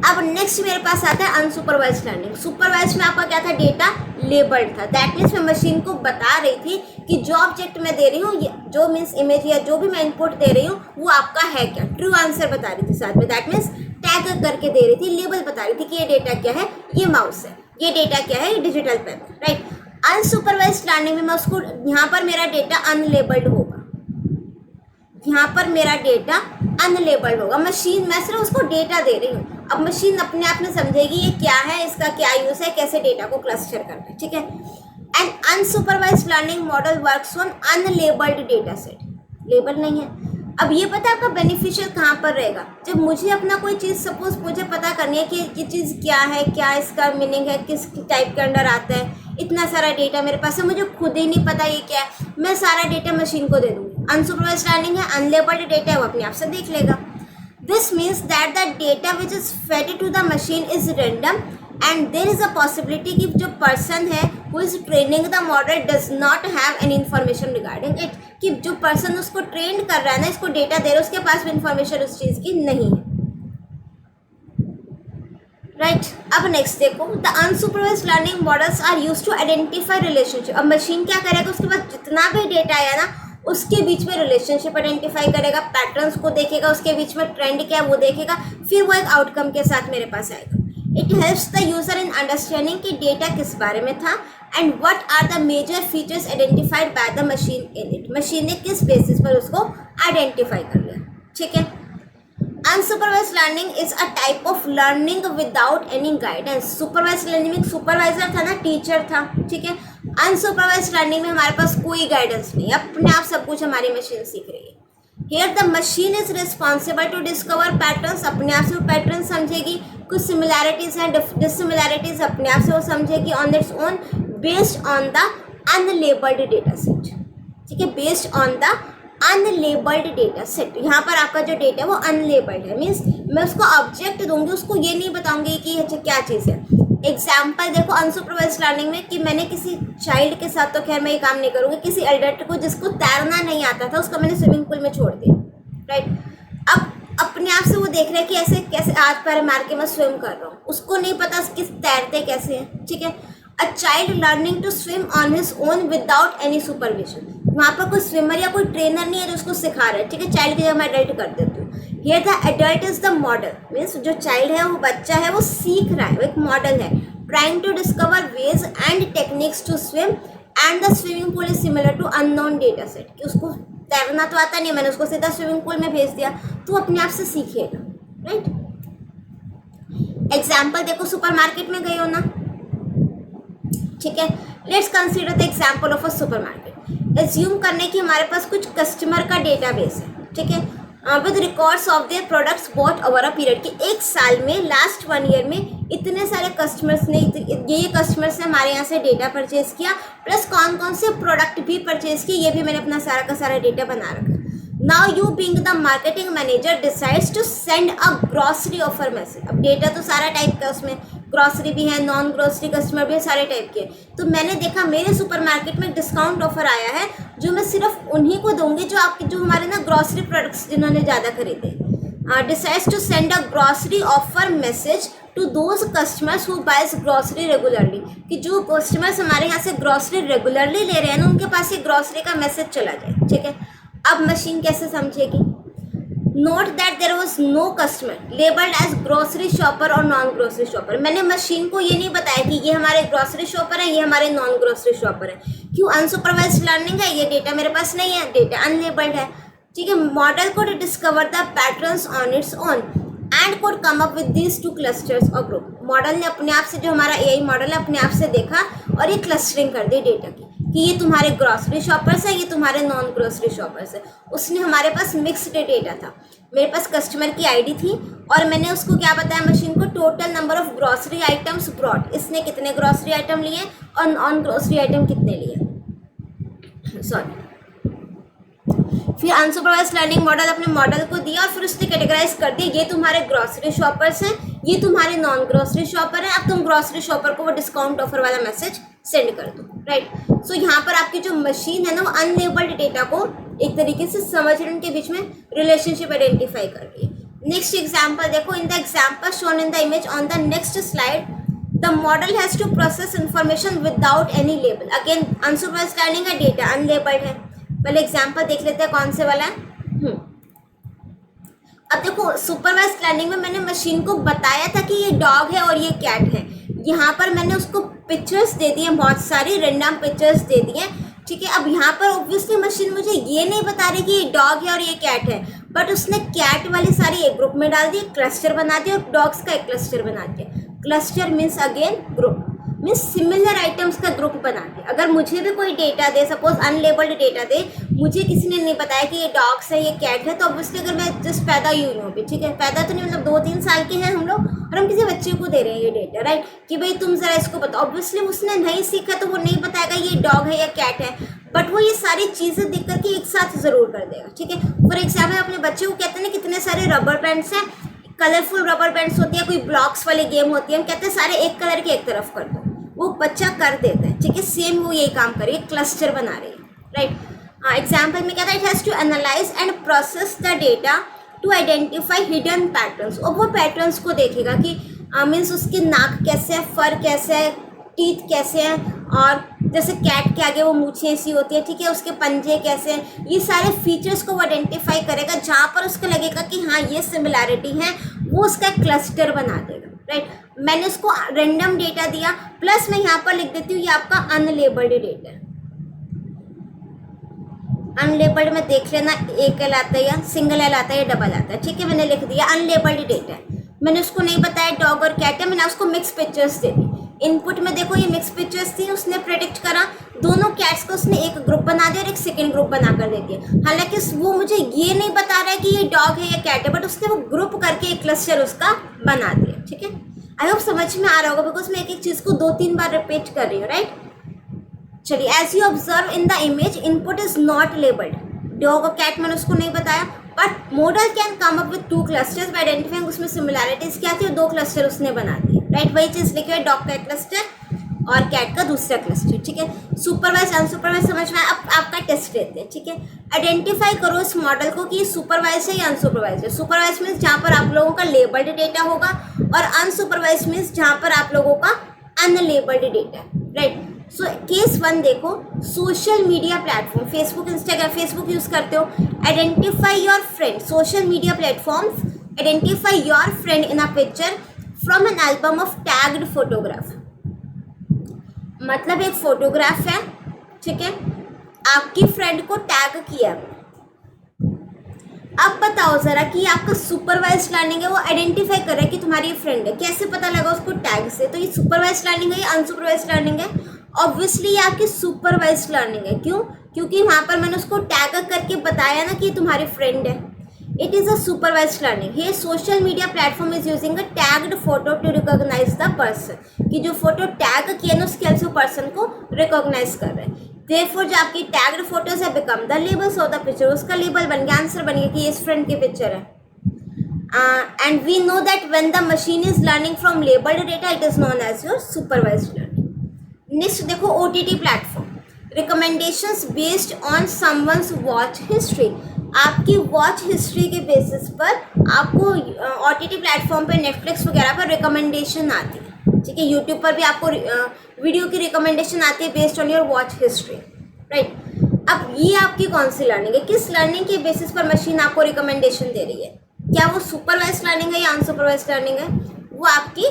अब नेक्स्ट मेरे पास आता है अनसुपरवाइज्ड लर्निंग। सुपरवाइज्ड में आपका क्या था, डेटा लेबल्ड था। दैट मीन्स मैं मशीन को बता रही थी कि जो ऑब्जेक्ट मैं दे रही हूँ, जो मीन्स इमेज या जो भी मैं इनपुट दे रही हूँ वो आपका है क्या, ट्रू आंसर बता रही थी साथ में। दैट मीन्स टैग करके दे रही थी, लेबल बता रही थी कि ये डेटा क्या है, ये माउस है, ये डेटा क्या है, ये digital pen, right. Unsupervised learning में मैं उसको, यहाँ पर मेरा डेटा अनलेबल्ड होगा, यहाँ पर मेरा डेटा अनलेबल्ड होगा। मशीन, मैं सिर्फ उसको डेटा दे रही हूँ, अब मशीन अपने आप में समझेगी ये क्या है, इसका क्या यूज़ है, कैसे डेटा को क्लस्टर करना है, ठीक है। And unsupervised learning model works on unlabelled data set, label नहीं है। अब ये पता है आपका बेनिफिशियल कहाँ पर रहेगा, जब मुझे अपना कोई चीज़ सपोज मुझे पता करनी है कि ये चीज़ क्या है, क्या इसका मीनिंग है, किस टाइप के अंडर आता है, इतना सारा डेटा मेरे पास है, मुझे खुद ही नहीं पता ये क्या है, मैं सारा डेटा मशीन को दे दूँगी। अनसुपरवाइज्ड लर्निंग है, अनलेबल्ड डेटा है, वो अपने आप से देख लेगा। This means that the data which is fed to the machine is random and there is a possibility कि जो person है who is training the model does not have any information regarding it, कि जो person उसको train कर रहा है ना, इसको data दे रहा है, उसके पास भी information उस चीज़ की नहीं है, right। अब next देखो, the unsupervised learning models are used to identify relationship। अब machine क्या करेगा, उसके पास जितना भी data आया ना उसके बीच में रिलेशनशिप आइडेंटिफाई करेगा, पैटर्न्स को देखेगा, उसके बीच में ट्रेंड क्या है वो देखेगा, फिर वो एक आउटकम के साथ मेरे पास आएगा। It helps the user in understanding कि डेटा किस बारे में था and what are the major features identified by the machine in it. Machine ने किस बेसिस पर उसको आइडेंटिफाई कर लिया, ठीक है। Unsupervised learning is a type of learning without any guidance. Supervised learning में सुपरवाइजर था ना, टीचर था, ठीक है। अनसुपरवाइज्ड लर्निंग में हमारे पास कोई गाइडेंस नहीं, अपने आप सब कुछ हमारी मशीन सीख रही है। Here the machine is responsible to discover patterns, अपने आप से वो पैटर्न समझेगी, कुछ सिमिलैरिटीज हैं, डिससिमिलैरिटीज अपने आप से वो समझेगी on its own, based on the unlabelled data set, ठीक है, based on the unlabelled data set. यहाँ पर आपका जो डेटा है वो अनलेबल्ड है, मीन्स मैं उसको ऑब्जेक्ट दूंगी, उसको ये नहीं बताऊंगी कि अच्छा क्या चीज़ है। एग्जाम्पल देखो अनसुपरवाइज्ड लर्निंग में कि मैंने किसी चाइल्ड के साथ, तो खैर मैं ये काम नहीं करूँगी, किसी एडल्ट को जिसको तैरना नहीं आता था उसको मैंने स्विमिंग पूल में छोड़ दिया, राइट। अब अपने आप से वो देख रहे हैं कि ऐसे कैसे आज पैर मार के मैं स्विम कर रहा हूँ, उसको नहीं पता किस तैरते कैसे हैं, ठीक है। A child learning to swim on his own without any supervision, वहाँ पर कोई स्विमर या कोई ट्रेनर नहीं है जो उसको सिखा रहा है, ठीक है। चाइल्ड की जगह मैं एडल्ट कर देती हूँ। Here the adult is the model, means जो चाइल्ड है वो बच्चा है, वो सीख रहा है, वो एक मॉडल है, trying to discover ways and techniques to swim and the swimming pool is similar to unknown data set, कि उसको तैरना तो आता नहीं, मैंने उसको सीधा स्विमिंग पूल में भेज दिया तो वो अपने आप से सीखेगा, राइट। एग्जाम्पल देखो, सुपरमार्केट में गए हो ना, ठीक है। Let's consider the example of a supermarket. Assume करने की हमारे पास कुछ कस्टमर का डेटाबेस है, ठीक है, with records of their products bought over a period, कि एक साल में, लास्ट 1 ईयर में इतने सारे कस्टमर्स ने, ये कस्टमर्स ने हमारे यहाँ से डेटा परचेज किया, प्लस कौन कौन से प्रोडक्ट भी परचेज किए, ये भी मैंने अपना सारा का सारा डेटा बना रखा। Now you being the marketing manager decides to send a grocery offer message. अब डेटा तो सारा टाइप का उसमें, ग्रॉसरी भी है, नॉन ग्रॉसरी कस्टमर भी है, सारे टाइप के। तो मैंने देखा मेरे सुपरमार्केट में डिस्काउंट ऑफर आया है जो मैं सिर्फ उन्हीं को दूंगी जो हमारे ना ग्रॉसरी प्रोडक्ट्स जिन्होंने ज़्यादा खरीदे। Decides to send a grocery offer message to those customers who buys grocery regularly, कि जो कस्टमर्स हमारे यहाँ से ग्रॉसरी रेगुलरली ले रहे हैं ना उनके पास ये ग्रॉसरी का मैसेज चला जाए। ठीक है, अब मशीन कैसे समझेगी? Note that there was no customer labelled as grocery shopper और नॉन ग्रॉसरी शॉपर। मैंने मशीन को ये नहीं बताया कि ये हमारे ग्रॉसरी शॉपर है, ये हमारे नॉन ग्रॉसरी शॉपर है। क्यों? अनसुपरवाइज्ड लर्निंग है, ये डेटा मेरे पास नहीं है, डेटा अनलेबल्ड है। ठीक है, model code discover the patterns on its own and code come up with these two clusters और ग्रुप। मॉडल ने अपने आप से, जो हमारा एआई मॉडल है, अपने आप से देखा और ये क्लस्टरिंग कर दी डेटा की कि ये तुम्हारे ग्रॉसरी शॉपर्स हैं, ये तुम्हारे नॉन ग्रॉसरी शॉपर्स हैं। उसने हमारे पास मिक्स्ड डेटा था, मेरे पास कस्टमर की आईडी थी और मैंने उसको क्या बताया मशीन को, total number of grocery items brought, इसने कितने ग्रॉसरी आइटम लिए और नॉन ग्रॉसरी आइटम कितने लिए। सॉरी, फिर अनसुपरवाइज्ड लर्निंग मॉडल अपने मॉडल को दिया और फिर उसने कैटेगराइज कर दिया, ये तुम्हारे ग्रॉसरी शॉपर्स हैं, ये तुम्हारे नॉन ग्रॉसरी शॉपर हैं। अब तुम ग्रॉसरी शॉपर को वो डिस्काउंट ऑफर वाला मैसेज सेंड कर दो। राइट, सो यहाँ पर आपकी जो मशीन है ना वो अनलेबल्ड डेटा को एक तरीके से समझ रही है, उनके बीच में रिलेशनशिप आइडेंटिफाई कर रही है। नेक्स्ट एग्जाम्पल देखो, in the example shown in the image on the next slide the model has to process information without any label. Again unsupervised learning है, डेटा अनलेबल्ड है। पहले एग्जाम्पल देख लेते हैं कौन से वाला है। अब देखो सुपरवाइज्ड लर्निंग में मैंने मशीन को बताया था कि ये डॉग है और ये कैट है। यहाँ पर मैंने उसको पिक्चर्स दे दिए, बहुत सारी रेंडम पिक्चर्स दे दिए। ठीक है, अब यहाँ पर ऑब्वियसली मशीन मुझे ये नहीं बता रही कि ये डॉग है और ये कैट है, बट उसने कैट वाली सारी एक ग्रुप में डाल दी, क्लस्टर बना दिया, और डॉग्स का एक क्लस्टर बना दिया। Cluster means again group, means similar items का ग्रुप बना दिया। अगर मुझे भी कोई डेटा दे, सपोज अनलेबल्ड डेटा दे, मुझे किसी ने नहीं बताया कि ये डॉग्स है ये कैट है, तो ऑब्वियसली अगर मैं जस्ट पैदा ही हुई हूँ अभी, ठीक है, पैदा तो नहीं, मतलब 2-3 साल के हैं हम लोग और हम किसी बच्चे को दे रहे हैं ये डेटा, राइट, कि भाई तुम जरा इसको बताओ। ऑब्वियसली उसने नहीं सीखा तो वो नहीं बताएगा ये डॉग है या कैट है, बट वो ये सारी चीज़ें देख करके एक साथ ज़रूर कर देगा। ठीक है, फॉर एग्जाम्पल अपने बच्चे को कहते हैं ना कितने सारे रबर बैंड्स हैं, कलरफुल रबर बैंड्स होती है, कोई ब्लॉक्स वाली गेम होती है, हम कहते हैं सारे एक कलर के एक तरफ कर दो, वो बच्चा कर देता है। ठीक है, सेम वो यही काम करिए, क्लस्टर बना रही है। राइट, एग्जाम्पल में क्या था, it has to analyse and process the data to identify hidden patterns. और वो पैटर्न्स को देखेगा कि मीन्स उसकी नाक कैसे है, फर कैसे है, टीथ कैसे हैं, और जैसे कैट के आगे वो मूछें ऐसी होती है, ठीक है, उसके पंजे कैसे हैं, ये सारे फीचर्स को वो आइडेंटिफाई करेगा। जहाँ पर उसको लगेगा कि हाँ ये सिमिलैरिटी है, वो उसका क्लस्टर बना देगा। राइट, मैंने उसको रैंडम डेटा दिया, प्लस मैं यहाँ पर लिख देती हूँ ये आपका अनलेबल्ड डेटा है। अनलेबल्ड में देख लेना एक एल आता है या सिंगल एल आता है या डबल आता है। ठीक है, मैंने लिख दिया अनलेबल्ड डेटा है। मैंने उसको नहीं बताया डॉग और कैट है, मैंने उसको मिक्स पिक्चर्स दे दी। इनपुट में देखो ये मिक्स पिक्चर्स थी, उसने प्रेडिक्ट करा दोनों कैट्स को, उसने एक ग्रुप बना दिया और एक सेकंड ग्रुप बनाकर दे दिया। हालांकि वो मुझे ये नहीं बता रहा है कि ये डॉग है या कैट है, बट उसने वो ग्रुप करके एक क्लस्टर उसका बना दिया। ठीक है, आई होप समझ में आ रहा होगा, बिकॉज मैं एक एक चीज़ को 2-3 बार रिपीट कर रही हूँ। राइट, चलिए, as you observe in the image input is not labelled, dog और कैट मैंने उसको नहीं बताया, but model can come up with 2 clusters by identifying उसमें सिमिलैरिटीज क्या थी और 2 क्लस्टर उसने बना दिए। राइट, वही चीज़ लिखी है, डॉग का एक क्लस्टर और कैट का दूसरा क्लस्टर। ठीक है, सुपरवाइज अनसुपरवाइज समझ में आया। अब आपका टेस्ट लेते हैं। ठीक है, आइडेंटिफाई करो इस मॉडल को कि ये सुपरवाइज है या अनसुपरवाइज है। सुपरवाइज मीन्स जहाँ पर आप लोगों का लेबल्ड डेटा होगा, और अनसुपरवाइज मीन्स जहाँ पर आप लोगों का अनलेबल्ड डेटा है। राइट, सो केस 1 देखो, social media platform, Facebook, Instagram, Facebook use करते हो, identify your friend, social media platform identify your friend in a picture from an album of tagged photograph. मतलब एक फोटोग्राफ है, ठीक है, आपकी फ्रेंड को टैग किया। अब बताओ जरा कि आपका सुपरवाइज्ड लर्निंग है, वो आइडेंटिफाई कर रहा है कि तुम्हारी फ्रेंड है, कैसे पता लगा उसको टैग से? तो ये सुपरवाइज्ड लर्निंग है या अनसुपरवाइज्ड लर्निंग है? ऑब्वियसली ये आपकी सुपरवाइज्ड लर्निंग है। क्यों? क्योंकि वहाँ पर मैंने उसको टैग करके बताया ना कि तुम्हारी फ्रेंड है। It is a supervised learning. ये social media platform is using a tagged photo to recognise the person, कि जो फोटो टैग किया ना उसके हेल्प से पर्सन को रिकॉग्नाइज कर रहे हैं। देयरफॉर जो आपकी टैग्ड फोटोज है become the labels of the picture, उसका लेबल बन गया, आंसर बन गया कि ये इस फ्रेंड की पिक्चर है। and we know that when the machine is learning from labeled data, it is known as your supervised learning. Next देखो OTT platform, recommendations based on someone's watch history. आपकी watch history के basis पर आपको OTT platform पे Netflix वगैरह पर recommendation आती है, ठीक है. यूट्यूब पर भी आपको वीडियो की रिकमेंडेशन आती है based on your watch history, right. अब ये आपकी कौन सी लर्निंग है, किस लर्निंग के बेसिस पर मशीन आपको रिकमेंडेशन दे रही है? क्या वो सुपरवाइज लर्निंग है या अनसुपरवाइज लर्निंग है? वो आपकी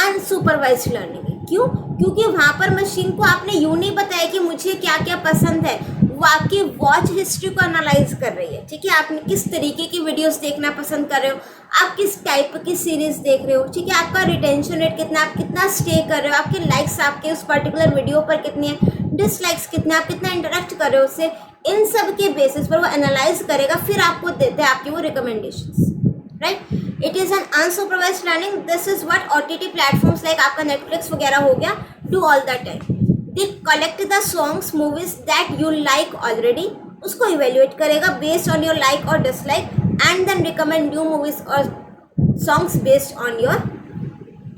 अनसुपरवाइज लर्निंग है. क्यों? क्योंकि वहाँ पर मशीन को आपने यूँ नहीं बताया कि मुझे क्या क्या पसंद है, वो आपकी वॉच हिस्ट्री को एनालाइज कर रही है, ठीक है. आपने किस तरीके की वीडियोस देखना पसंद कर रहे हो, आप किस टाइप की सीरीज देख रहे हो, ठीक है. आपका रिटेंशन रेट कितना, आप कितना स्टे कर रहे हो, आपके लाइक्स आपके उस पर्टिकुलर वीडियो पर कितने हैं, डिसलाइक्स कितने, आप कितना इंटरेक्ट कर रहे हो उससे, इन सब के बेसिस पर वो एनालाइज करेगा, फिर आपको देते हैं आपकी वो recommendations, right. It is an unsupervised learning. This is what OTT platforms like आपका नेटफ्लिक्स वगैरह हो गया do all the time. They collect the songs movies that you like already, उसको इवेल्युएट करेगा बेस्ड ऑन योर लाइक और dislike and then recommend new movies और songs based on your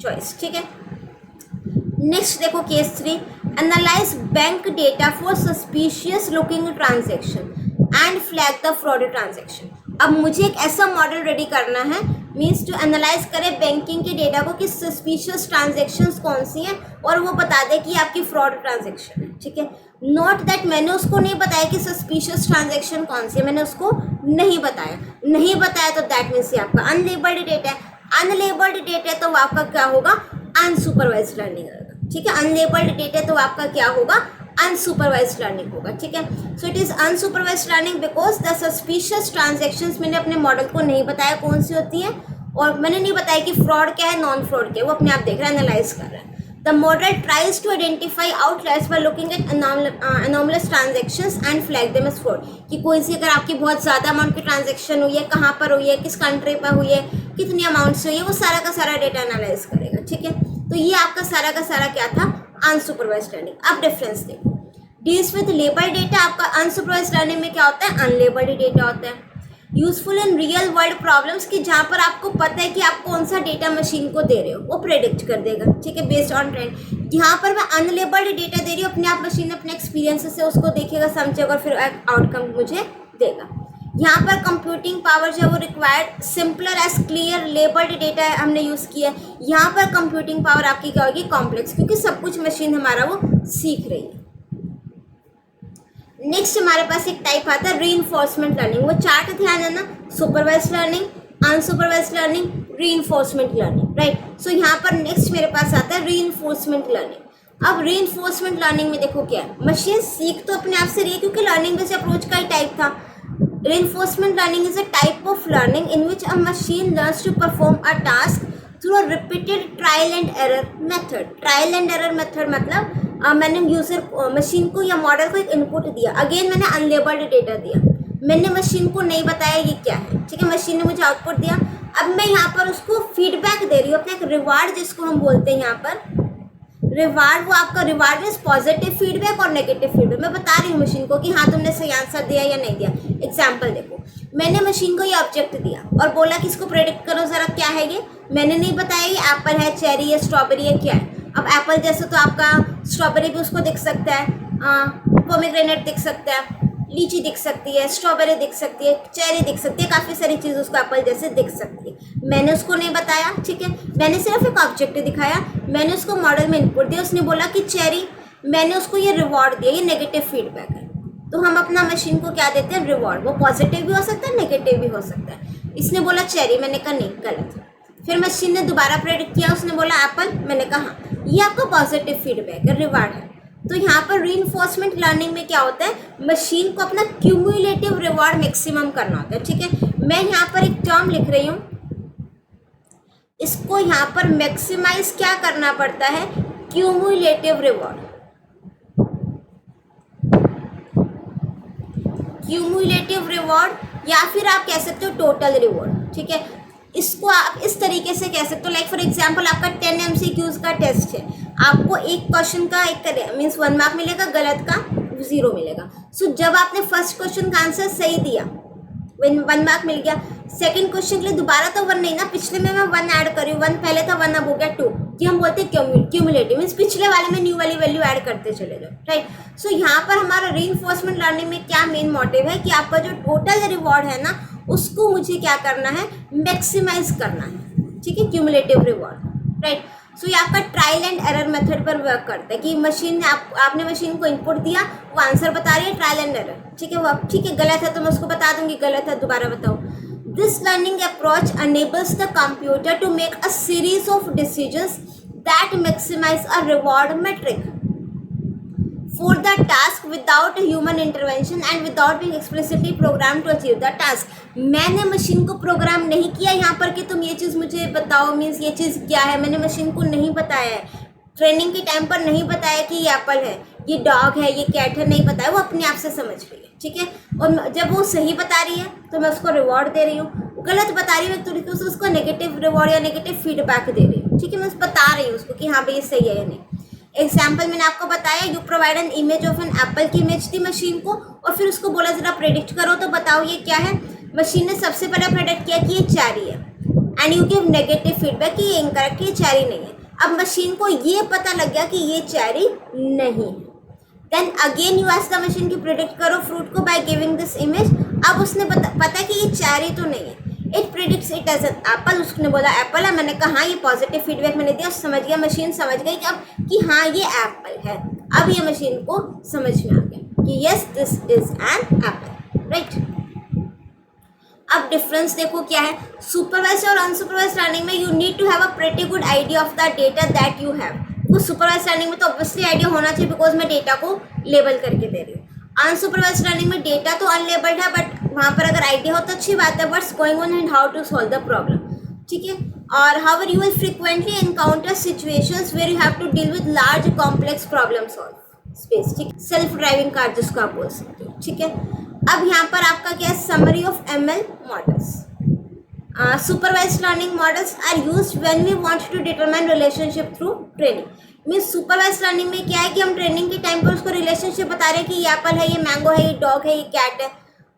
choice, ठीक है. नेक्स्ट देखो case 3, analyse bank data for suspicious looking transaction and flag the fraud transaction. अब मुझे एक ऐसा मॉडल रेडी करना है, मीन्स टू एनालाइज करे बैंकिंग के डेटा को कि सस्पिशियस ट्रांजेक्शन्स कौन सी हैं और वो बता दे कि आपकी फ्रॉड ट्रांजेक्शन है, ठीक है. नॉट दैट मैंने उसको नहीं बताया कि सस्पिशियस ट्रांजेक्शन कौन सी है, मैंने उसको नहीं बताया तो दैट मीन्स ये आपका अनलेबल्ड डेटा है. अनलेबल्ड डेटा है तो आपका क्या होगा, अनसुपरवाइज्ड लर्निंग होगा, ठीक है. अनलेबल्ड डेटा तो आपका क्या होगा, अनसुपरवाइज्ड लर्निंग होगा, ठीक है. So it is unsupervised learning because the suspicious transactions मैंने अपने मॉडल को नहीं बताया कौन सी होती हैं, और मैंने नहीं बताया कि फ्रॉड क्या है, नॉन फ्रॉड क्या है, वो अपने आप देख रहा है, एनालाइज कर रहा है. The model tries to identify outliers by looking at anomalous transactions and flag them as fraud. कि कोई सी अगर आपकी बहुत ज़्यादा अमाउंट की ट्रांजेक्शन हुई है, कहाँ पर हुई है, किस कंट्री पर हुई है, कितनी अमाउंट से हुई है, वो सारा का सारा डेटा एनालाइज करेगा, ठीक है. तो ये आपका सारा का सारा क्या था, अनसुपरवाइज्ड लर्निंग. अब डिफरेंस देखो, डील्स विद लेबल्ड डेटा, आपका अनसुपरवाइज्ड लर्निंग में क्या होता है, अनलेबल्ड डेटा होता है. Useful in real world problems, कि जहाँ पर आपको पता है कि आप कौन सा डेटा मशीन को दे रहे हो, वो प्रेडिक्ट कर देगा, ठीक है, बेस्ड ऑन ट्रेंड. यहाँ पर मैं अनलेबल्ड डेटा दे रही हूँ, अपने आप मशीन अपने एक्सपीरियंस से उसको देखेगा, समझेगा और फिर आउटकम मुझे देगा. यहाँ पर कंप्यूटिंग पावर जो है वो required simpler as clear labelled data हमने यूज़ किया है. यहाँ पर कंप्यूटिंग पावर आपकी क्या होगी, कॉम्प्लेक्स, क्योंकि सब कुछ मशीन हमारा वो सीख रही है. नेक्स्ट हमारे पास एक टाइप आता है रीइंफोर्समेंट लर्निंग. वो चार्ट ध्यान है ना, supervised learning, unsupervised learning, reinforcement learning, right. So यहाँ पर नेक्स्ट मेरे पास आता है रीइंफोर्समेंट लर्निंग. अब रीइंफोर्समेंट लर्निंग में देखो क्या है, मशीन सीख तो अपने आप से रही है क्योंकि लर्निंग बेस्ड अप्रोच का ही टाइप था. Reinforcement learning is a type of learning in which a machine learns to perform a task through a repeated trial and error method. Trial and error method मतलब मैंने user machine को या model को एक input दिया, again मैंने unlabelled data दिया, मैंने मशीन को नहीं बताया ये क्या है, ठीक है. मशीन ने मुझे आउटपुट दिया, अब मैं यहाँ पर उसको फीडबैक दे रही हूँ, अपना एक रिवार्ड जिसको हम बोलते हैं यहाँ पर रिवार्ड. वो आपका रिवार्ड मीन्स पॉजिटिव फीडबैक और नेगेटिव फीडबैक. मैं बता रही हूँ मशीन को कि हाँ तुमने सही आंसर दिया या नहीं दिया. एग्जाम्पल देखो, मैंने मशीन को ये ऑब्जेक्ट दिया और बोला कि इसको प्रेडिक्ट करो ज़रा क्या है ये, मैंने नहीं बताया ये एप्पल है, चेरी है, स्ट्रॉबेरी है, क्या है. अब एप्पल जैसे तो आपका स्ट्रॉबेरी भी उसको दिख सकता है, पोमेग्रेनेट दिख सकता है, लीची दिख सकती है, स्ट्रॉबेरी दिख सकती है, चेरी दिख सकती है, काफ़ी सारी चीज़ उसको एप्पल जैसे दिख सकती है. मैंने उसको नहीं बताया, ठीक है, मैंने सिर्फ एक ऑब्जेक्ट दिखाया, मैंने उसको मॉडल में इनपुट दिया, उसने बोला कि चेरी, मैंने उसको ये रिवॉर्ड दिया, ये नेगेटिव फीडबैक है. तो हम अपना मशीन को क्या देते हैं, रिवॉर्ड. वो पॉजिटिव भी हो सकता है, नेगेटिव भी हो सकता है. इसने बोला चेरी, मैंने कहा नहीं, गलत. फिर मशीन ने दोबारा प्रेडिक्ट किया, उसने बोला एप्पल, मैंने कहा हाँ, ये आपका पॉजिटिव फीडबैक है, रिवार्ड है. तो यहाँ पर रीइंफोर्समेंट लर्निंग में क्या होता है, मशीन को अपना क्यूमुलेटिव रिवॉर्ड मैक्सिमम करना होता है, ठीक है. मैं यहाँ पर एक टर्म लिख रही हूँ, इसको यहाँ पर मैक्सिमाइज क्या करना पड़ता है, क्यूमुलेटिव रिवॉर्ड. क्यूमुलेटिव रिवॉर्ड या फिर आप कह सकते हो टोटल रिवॉर्ड, ठीक है. इसको आप इस तरीके से कह सकते हो, लाइक फॉर एग्जांपल आपका 10 MCQs का टेस्ट है, आपको एक क्वेश्चन का एक मीन्स 1 मार्क मिलेगा, गलत का 0 मिलेगा. सो जब आपने फर्स्ट क्वेश्चन का आंसर सही दिया, 1 मार्क मिल गया। सेकंड क्वेश्चन के लिए दोबारा तो 1 नहीं ना, पिछले में मैं 1 ऐड कर रही हूँ, 1 पहले था 1 अब हो गया 2, ये हम बोलते हैं क्यूमुलेटिव, मीन्स पिछले वाले में न्यू वाली वैल्यू ऐड करते चले जाओ, राइट। सो यहाँ पर हमारा रीइंफोर्समेंट लर्निंग में क्या मेन मोटिव है कि आपका जो टोटल रिवॉर्ड है ना उसको मुझे क्या करना है, मैक्सिमाइज करना है, ठीक है, क्यूमुलेटिव रिवॉर्ड, राइट। सो ये आपका ट्रायल एंड एरर मेथड पर वर्क करता है कि मशीन ने आपने मशीन को इनपुट दिया, वो आंसर बता रही है, ट्रायल एंड एरर, ठीक है। वो ठीक है गलत है तो मैं उसको बता दूंगी गलत है, दोबारा बताओ। This learning approach enables the computer to make a series of decisions that maximize a reward metric for the task without human intervention and without being explicitly programmed to achieve the task। मैंने machine को programme नहीं किया यहाँ पर कि तुम ये चीज़ मुझे बताओ, मीन्स ये चीज़ क्या है, मैंने मशीन को नहीं बताया है, ट्रेनिंग के टाइम पर नहीं बताया कि ये एप्पल है, ये डॉग है, ये कैट है, नहीं बताया, वो अपने आप से समझ रही है, ठीक है। और जब वो सही बता रही है तो मैं उसको रिवॉर्ड दे रही हूँ, गलत बता रही हूँ तरीके से उसको नेगेटिव रिवॉर्ड या नेगेटिव फीडबैक दे रही हूँ, ठीक है। मैं बता रही हूँ उसको कि हाँ भाई ये सही है या नहीं। एग्जाम्पल मैंने आपको बताया, you provide an image of an apple की इमेज थी मशीन को, और फिर उसको बोला जरा प्रेडिक्ट करो, तो बताओ ये क्या है। मशीन ने सबसे पहले प्रेडिक्ट किया कि ये चेरी है, and you give negative feedback कि ये इनकरेक्ट, ये चेरी नहीं है। अब मशीन को ये पता लग गया कि ये चेरी नहीं है, then again you ask the machine की प्रेडिक्ट करो फ्रूट को बाय गिविंग दिस इमेज। अब उसने पता कि ये चेरी तो नहीं है, it predicts it as an apple, उसने बोला एप्पल है, मैंने कहा ये पॉजिटिव फीडबैक मैंने दिया, समझ गया, मशीन समझ गई कि अब कि हाँ ये एप्पल है। अब ये मशीन को समझ में आ गया कि yes this is an apple, right. अब डिफरेंस देखो क्या है, सुपरवाइज्ड और अनसुपरवाइज्ड लर्निंग में you need to have a pretty good idea of the data that you have. तो सुपरवाइज्ड लर्निंग में तो ऑब्वियसली आइडिया होना चाहिए बिकॉज मैं डेटा को लेबल करके दे रही हूँ। अनसुपरवाइज्ड लर्निंग में डेटा तो अनलेबल्ड है, बट वहाँ पर अगर आइडिया हो तो अच्छी बात है, what's going on and how to solve the problem, ठीक है। और however you will frequently encounter situations where you have to deal with large complex problem solve space, ठीक है, सेल्फ ड्राइविंग कार जिसको आप बोल सकते हो, ठीक है। अब यहाँ पर आपका क्या है, summary of ML models. Supervised learning models are used when we want to determine relationship through training. Means supervised learning में क्या है कि हम ट्रेनिंग के टाइम पर उसको रिलेशनशिप बता रहे हैं कि ये एप्पल है, ये मैंगो है, ये डॉग है, ये कैट है।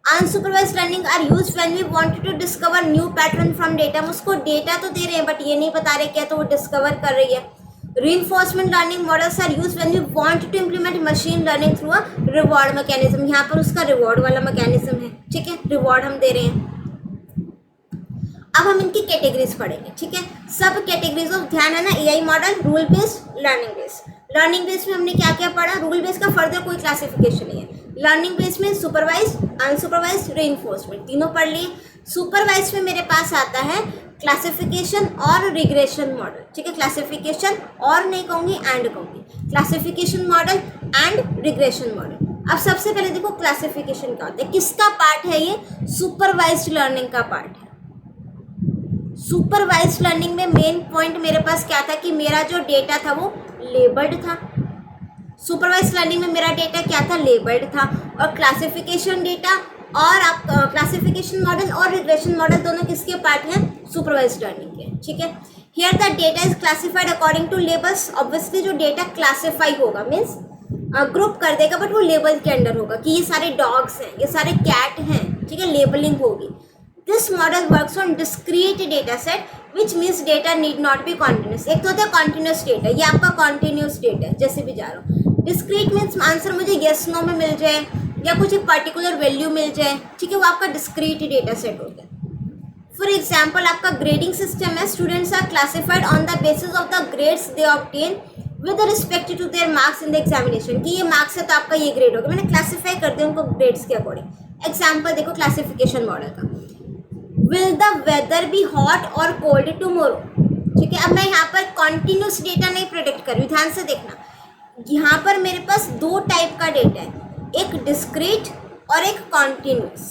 Unsupervised learning are used when we want to discover new pattern from data. हम उसको डेटा तो दे रहे हैं बट ये नहीं बता रहे क्या, तो वो डिस्कवर कर रही है। Reinforcement learning models are used when we want to implement machine learning through a reward mechanism। यहाँ पर उसका रिवॉर्ड वाला मैकेनिज्म है, ठीक है, रिवॉर्ड हम दे रहे हैं। अब हम इनकी कैटेगरीज पढ़ेंगे, ठीक है। सब कैटेगरीज ऑफ ध्यान है ना, AI model, rule based, learning based. Learning based में हमने क्या क्या पढ़ा, रूल बेस्ड का फर्दर कोई क्लासिफिकेशन नहीं है। लर्निंग बेस्ड में सुपरवाइज्ड, अनसुपरवाइज्ड, रीइंफोर्समेंट तीनों पढ़ लिए। सुपरवाइज्ड में मेरे पास आता है क्लासिफिकेशन और रिग्रेशन मॉडल, ठीक है। क्लासिफिकेशन और नहीं कहूँगी, एंड कहूँगी, classification model and regression model. अब सबसे पहले देखो क्लासिफिकेशन क्या होता है, किसका पार्ट है ये, सुपरवाइज्ड लर्निंग का पार्ट है। सुपरवाइज्ड लर्निंग में मेन पॉइंट मेरे पास क्या था कि मेरा जो डेटा था वो लेबल्ड था। सुपरवाइज्ड लर्निंग में मेरा डेटा क्या था, लेबल्ड था। और क्लासिफिकेशन डेटा और आप क्लासिफिकेशन मॉडल और रिग्रेशन मॉडल दोनों किसके पार्ट हैं, सुपरवाइज्ड लर्निंग के, ठीक है। Here the data is classified according to labels. Obviously जो डेटा क्लासिफाई होगा मीन्स ग्रुप कर देगा, बट वो लेबल के अंडर होगा कि ये सारे डॉग्स हैं, ये सारे कैट हैं, ठीक है, लेबलिंग होगी। This model works on discrete data set which means data need not be continuous. एक तो होता है कॉन्टिन्यूस डेटा, ये आपका कॉन्टिन्यूस डेटा है, जैसे भी जा रहा हूँ। डिस्क्रीट मीन्स आंसर मुझे येस नो में मिल जाए या कुछ एक पर्टिकुलर वैल्यू मिल जाए, ठीक है, वो आपका डिस्क्रीट डेटा सेट होता है। फॉर एग्जाम्पल आपका ग्रेडिंग सिस्टम है, students are classified on the basis of the grades they obtain with respect to their marks in the examination. कि ये मार्क्स है तो आपका ये ग्रेड होगा, मैंने क्लासीफाई कर दिया उनको ग्रेड्स के अकॉर्डिंग। एग्जाम्पल देखो क्लासिफिकेशन मॉडल का, will the weather be hot और कोल्ड टुमारो, ठीक है। अब मैं यहाँ पर कॉन्टिन्यूस डेटा नहीं प्रेडिक्ट कर रही, ध्यान से देखना, यहाँ पर मेरे पास दो टाइप का डेटा है, एक डिस्क्रीट और एक कॉन्टिन्यूस,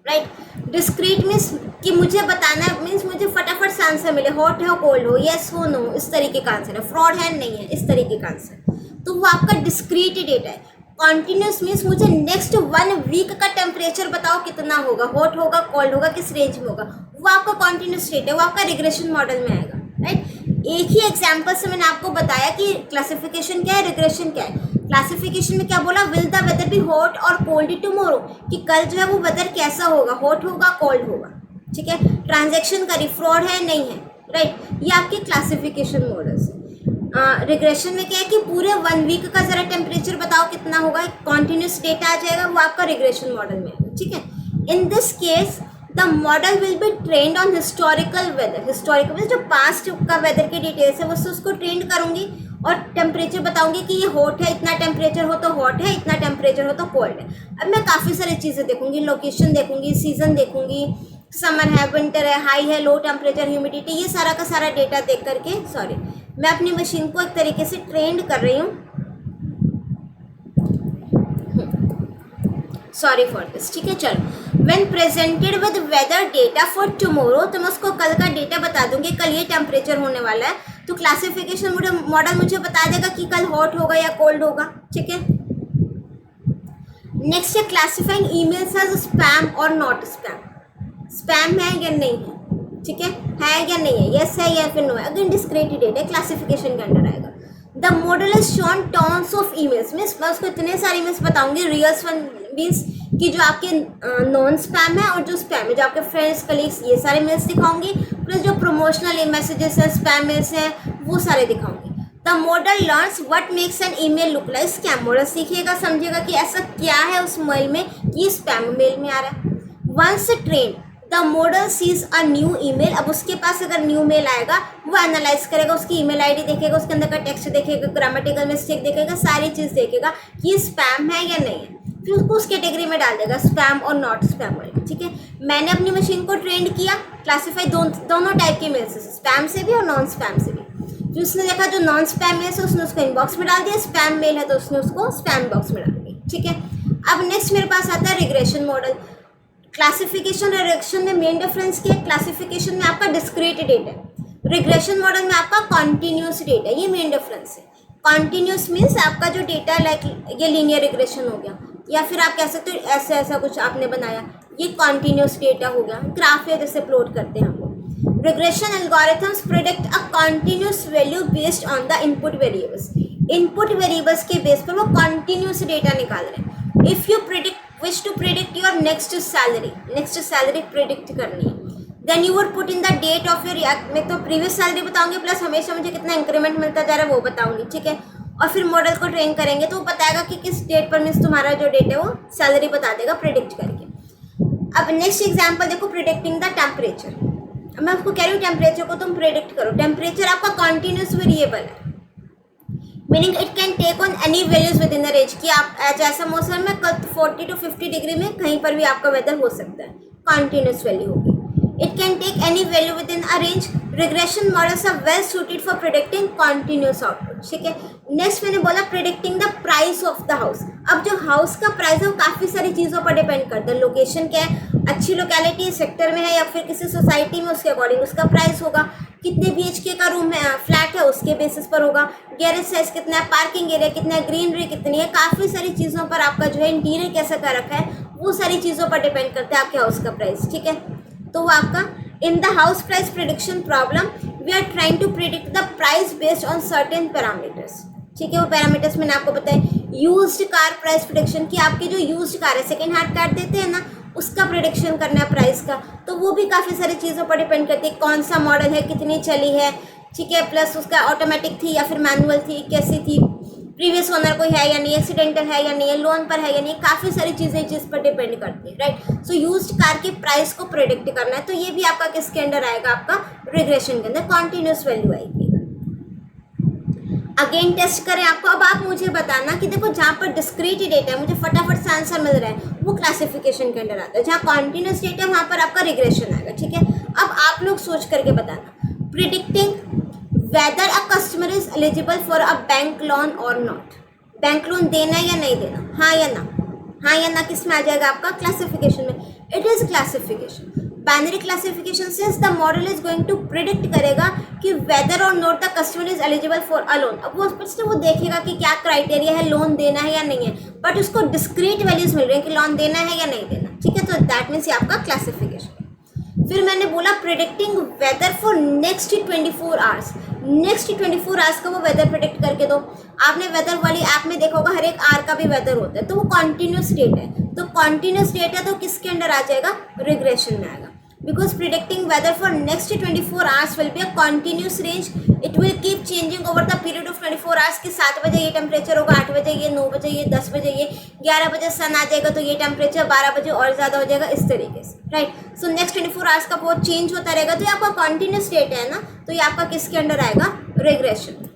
राइट। डिस्क्रीट मीन्स कि मुझे बताना है, मीन्स मुझे फटाफट से आंसर मिले, हॉट है कोल्ड हो, येस हो नो, इस तरीके का आंसर है, फ्रॉड है नहीं है, इस तरीके का आंसर, तो वो आपका डिस्क्रीट डेटा है। कॉन्टिन्यूस मीन्स मुझे नेक्स्ट 1 वीक का टेम्परेचर बताओ कितना होगा, हॉट होगा कोल्ड होगा, किस रेंज में होगा, वो आपका कॉन्टिन्यूस डेटा है, वो आपका रिग्रेशन मॉडल में आएगा, राइट। एक ही एग्जाम्पल से मैंने आपको बताया कि क्लासिफिकेशन क्या है, रिग्रेशन क्या है। क्लासिफिकेशन में क्या बोला, will the weather be hot और कोल्ड टुमारो, कि कल जो है वो वेदर कैसा होगा, हॉट होगा कोल्ड होगा, ठीक है। ट्रांजैक्शन करी, फ्रॉड है नहीं है, राइट। ये आपके क्लासिफिकेशन मॉडल्स है। रिग्रेशन में क्या है कि पूरे 1 वीक का जरा टेम्परेचर बताओ कितना होगा, कॉन्टिन्यूस डेटा आ जाएगा, वो आपका रिग्रेशन मॉडल में है, ठीक है। In this case the model will be trained on historical weather, historical जो पास्ट का वेदर की डिटेल्स है उसको ट्रेंड करूंगी और टेम्परेचर बताऊंगी कि ये हॉट है, इतना टेम्परेचर हो तो हॉट है, इतना टेम्परेचर हो तो कोल्ड है। अब मैं काफ़ी सारी चीज़ें देखूंगी, लोकेशन देखूंगी, सीजन देखूंगी, समर है, विंटर है, हाई है, लो टेम्परेचर, ह्यूमिडिटी, ये सारा का सारा डेटा देख करके मैं अपनी मशीन को एक तरीके से ट्रेंड कर रही हूँ, सॉरी फॉर दिस, ठीक है। चलो, when presented with weather data for tomorrow, तो मैं उसको कल का डेटा बता दूंगी, कल ये टेम्परेचर होने वाला है, तो क्लासिफिकेशन मॉडल मुझे बता देगा कि कल हॉट होगा या कोल्ड होगा, ठीक है। नेक्स्ट है क्लासिफाइंग ईमेल्स एज स्पैम और नॉट स्पैम, स्पैम है या नहीं है, ठीक है या नहीं है, यस है या फिर नो है, अगेन डिस्क्रीट डेटा क्लासिफिकेशन के अंडर आएगा। The model is shown tons of emails, means मैं उसको इतने सारे ईमेल्स बताऊंगी, रियल्स वन मीन्स कि जो आपके नॉन स्पैम है और जो स्पैम है, जो आपके फ्रेंड्स कलीग्स, ये सारे मेल्स दिखाऊंगी, प्लस जो प्रोमोशनल मैसेजेस हैं, स्पैम मेल्स हैं, वो सारे दिखाऊंगी। The model learns what makes an email look like scam, model सीखेगा, समझेगा कि ऐसा क्या है उस मेल में कि स्पैम मेल में आ रहा है। Once train the model sees a new email, अब उसके पास अगर न्यू मेल आएगा वो एनालाइज करेगा, उसकी ईमेल आईडी देखेगा, उसके अंदर का टेक्स्ट देखेगा, ग्रामेटिकल मिस्टेक देखेगा, सारी चीज़ देखेगा कि ये स्पैम है या नहीं है, फिर उसको उस कैटेगरी में डाल देगा, स्पैम और नॉट स्पैम वाले, ठीक है। मैंने अपनी मशीन को ट्रेंड किया, क्लासीफाई दोनों टाइप के मेल से, स्पैम से भी और नॉन स्पैम से भी। फिर उसने देखा जो नॉन स्पैम मेल है उसने उसको इनबॉक्स में डाल दिया, स्पैम मेल है तो उसने उसको स्पैम बॉक्स में डाल दिया, ठीक है। अब नेक्स्ट मेरे पास आता है रिग्रेशन मॉडल। क्लासिफिकेशन और रिग्रेशन में मेन डिफरेंस क्या है, क्लासिफिकेशन में आपका डिस्क्रीट डेटा है, रिग्रेशन मॉडल में आपका कॉन्टिन्यूस डेटा है, ये मेन डिफरेंस है। कॉन्टिन्यूस मीन्स आपका जो डेटा लाइक ये लीनियर रिग्रेशन हो गया, या फिर आप कह सकते हो ऐसा ऐसा कुछ आपने बनाया, ये कॉन्टिन्यूस डेटा हो गया, ग्राफ या जैसे प्लॉट करते हैं हम लोग। Regression algorithms predict a continuous value based on the input variables, input variables के बेस पर वो कॉन्टिन्यूस डेटा निकाल रहे हैं। If you wish to predict your next salary predict करनी है, then you would put in the date of your, मैं तो प्रीवियस सैलरी बताऊंगी प्लस हमेशा मुझे कितना इंक्रीमेंट मिलता जा रहा है वो बताऊंगी, ठीक है। और फिर मॉडल को ट्रेन करेंगे तो वो बताएगा कि किस डेट पर मीन्स तुम्हारा जो डेट है वो सैलरी बता देगा प्रिडिक्ट करके। अब नेक्स्ट एग्जाम्पल देखो, प्रिडिक्टिंग द टेम्परेचर। मैं आपको कह रही हूँ टेम्परेचर को तुम प्रिडिक्ट करो, टेम्परेचर आपका कॉन्टिन्यूस वेरिएबल है, meaning it can take on any values within the range, कि आप ऐसा मौसम में 40 to 50 डिग्री में कहीं पर भी आपका वेदर हो सकता है, कॉन्टिन्यूस वैल्यू होगी। It can take any value within a range. Regression models are well suited for predicting continuous output, ठीक है। नेक्स्ट मैंने बोला predicting the price of the house. अब जो हाउस का प्राइस है वो काफ़ी सारी चीज़ों पर डिपेंड करता है, लोकेशन क्या है, अच्छी लोकेलिटी सेक्टर में है या फिर किसी सोसाइटी में, उसके अकॉर्डिंग उसका प्राइस होगा, कितने BHK का रूम है, फ्लैट है, उसके बेसिस पर होगा, गैरेज साइज कितना है, पार्किंग एरिया कितना है, ग्रीनरी कितनी है, काफ़ी सारी चीज़ों पर आपका जो है इंटीरियर कैसा कर रखा है, वो सारी चीज़ों पर डिपेंड करता है आपके हाउस का प्राइस, ठीक है। तो वो आपका in the house price prediction problem we are trying to predict the price based on certain parameters, ठीक है। वो पैरामीटर्स मैंने आपको बताया। यूज्ड कार प्राइस प्रिडिक्शन, कि आपकी जो यूज्ड कार है, सेकेंड हैंड कार देते हैं ना, उसका प्रिडिक्शन करना है प्राइस का, तो वो भी काफ़ी सारी चीज़ों पर डिपेंड करती है, कौन सा मॉडल है, कितनी चली है, ठीक है, प्लस उसका ऑटोमेटिक थी या फिर मैनुअल थी, कैसी थी, प्रीवियस ओनर कोई है या नहीं, एक्सीडेंटल है या नहीं है, लोन पर है या नहीं, काफ़ी सारी चीज़ें जिस पर डिपेंड करती है, राइट। सो यूज्ड कार के प्राइस को प्रिडिक्ट करना है, तो ये भी आपका किसके अंडर आएगा, आपका रिग्रेशन के अंदर, कॉन्टिन्यूस वैल्यू आएगी। अगेन टेस्ट करें आपको। अब आप मुझे बताना कि देखो जहाँ पर डिस्क्रीट डेटा है मुझे फटाफट से आंसर मिल रहा है वो क्लासिफिकेशन के अंडर आता है, जहाँ कॉन्टिन्यूस डेटा है वहाँ पर आपका रिग्रेशन आएगा, ठीक है। अब आप लोग सोच करके बताना, predicting weather a customer is eligible for a bank loan और नॉट, बैंक लोन देना या नहीं देना, हाँ या ना, हाँ या ना किस में आ जाएगा आपका क्लासिफिकेशन में, it is classification. Binary classification since the model is going to predict करेगा कि वेदर और not the customer is eligible for a loan. अब वो देखेगा कि क्या क्राइटेरिया है, लोन देना है या नहीं है, बट उसको डिस्क्रीट वैल्यूज मिल रही है कि लोन देना है या नहीं देना, ठीक है। तो दैट मीन्स ये आपका क्लासिफिकेशन। फिर मैंने बोला predicting weather for next 24 hours. Next 24 hours का वो वेदर प्रिडिक्ट करके दो। आपने वेदर वाली ऐप में देखा होगा हर एक आवर का भी वेदर होता है, तो वो कॉन्टिन्यूस डेटा है, तो कॉन्टिन्यूस डेटा तो किसके अंडर आ जाएगा, रिग्रेशन में आएगा। Because predicting weather for next 24 hours will be a continuous range. It will keep changing over the period of 24 hours कि 7 बजे ये टेम्परेचर होगा, 8 बजे ये, 9 बजे ये, 10 बजे ये, 11 बजे सन आ जाएगा तो ये टेम्परेचर 12 बजे और ज़्यादा हो जाएगा, इस तरीके से, राइट। सो नेक्स्ट 24 आवर्स का बहुत चेंज होता रहेगा, तो ये आपका कॉन्टिन्यूस डेटा है ना, तो ये आपका किसके अंडर आएगा, रिग्रेशन।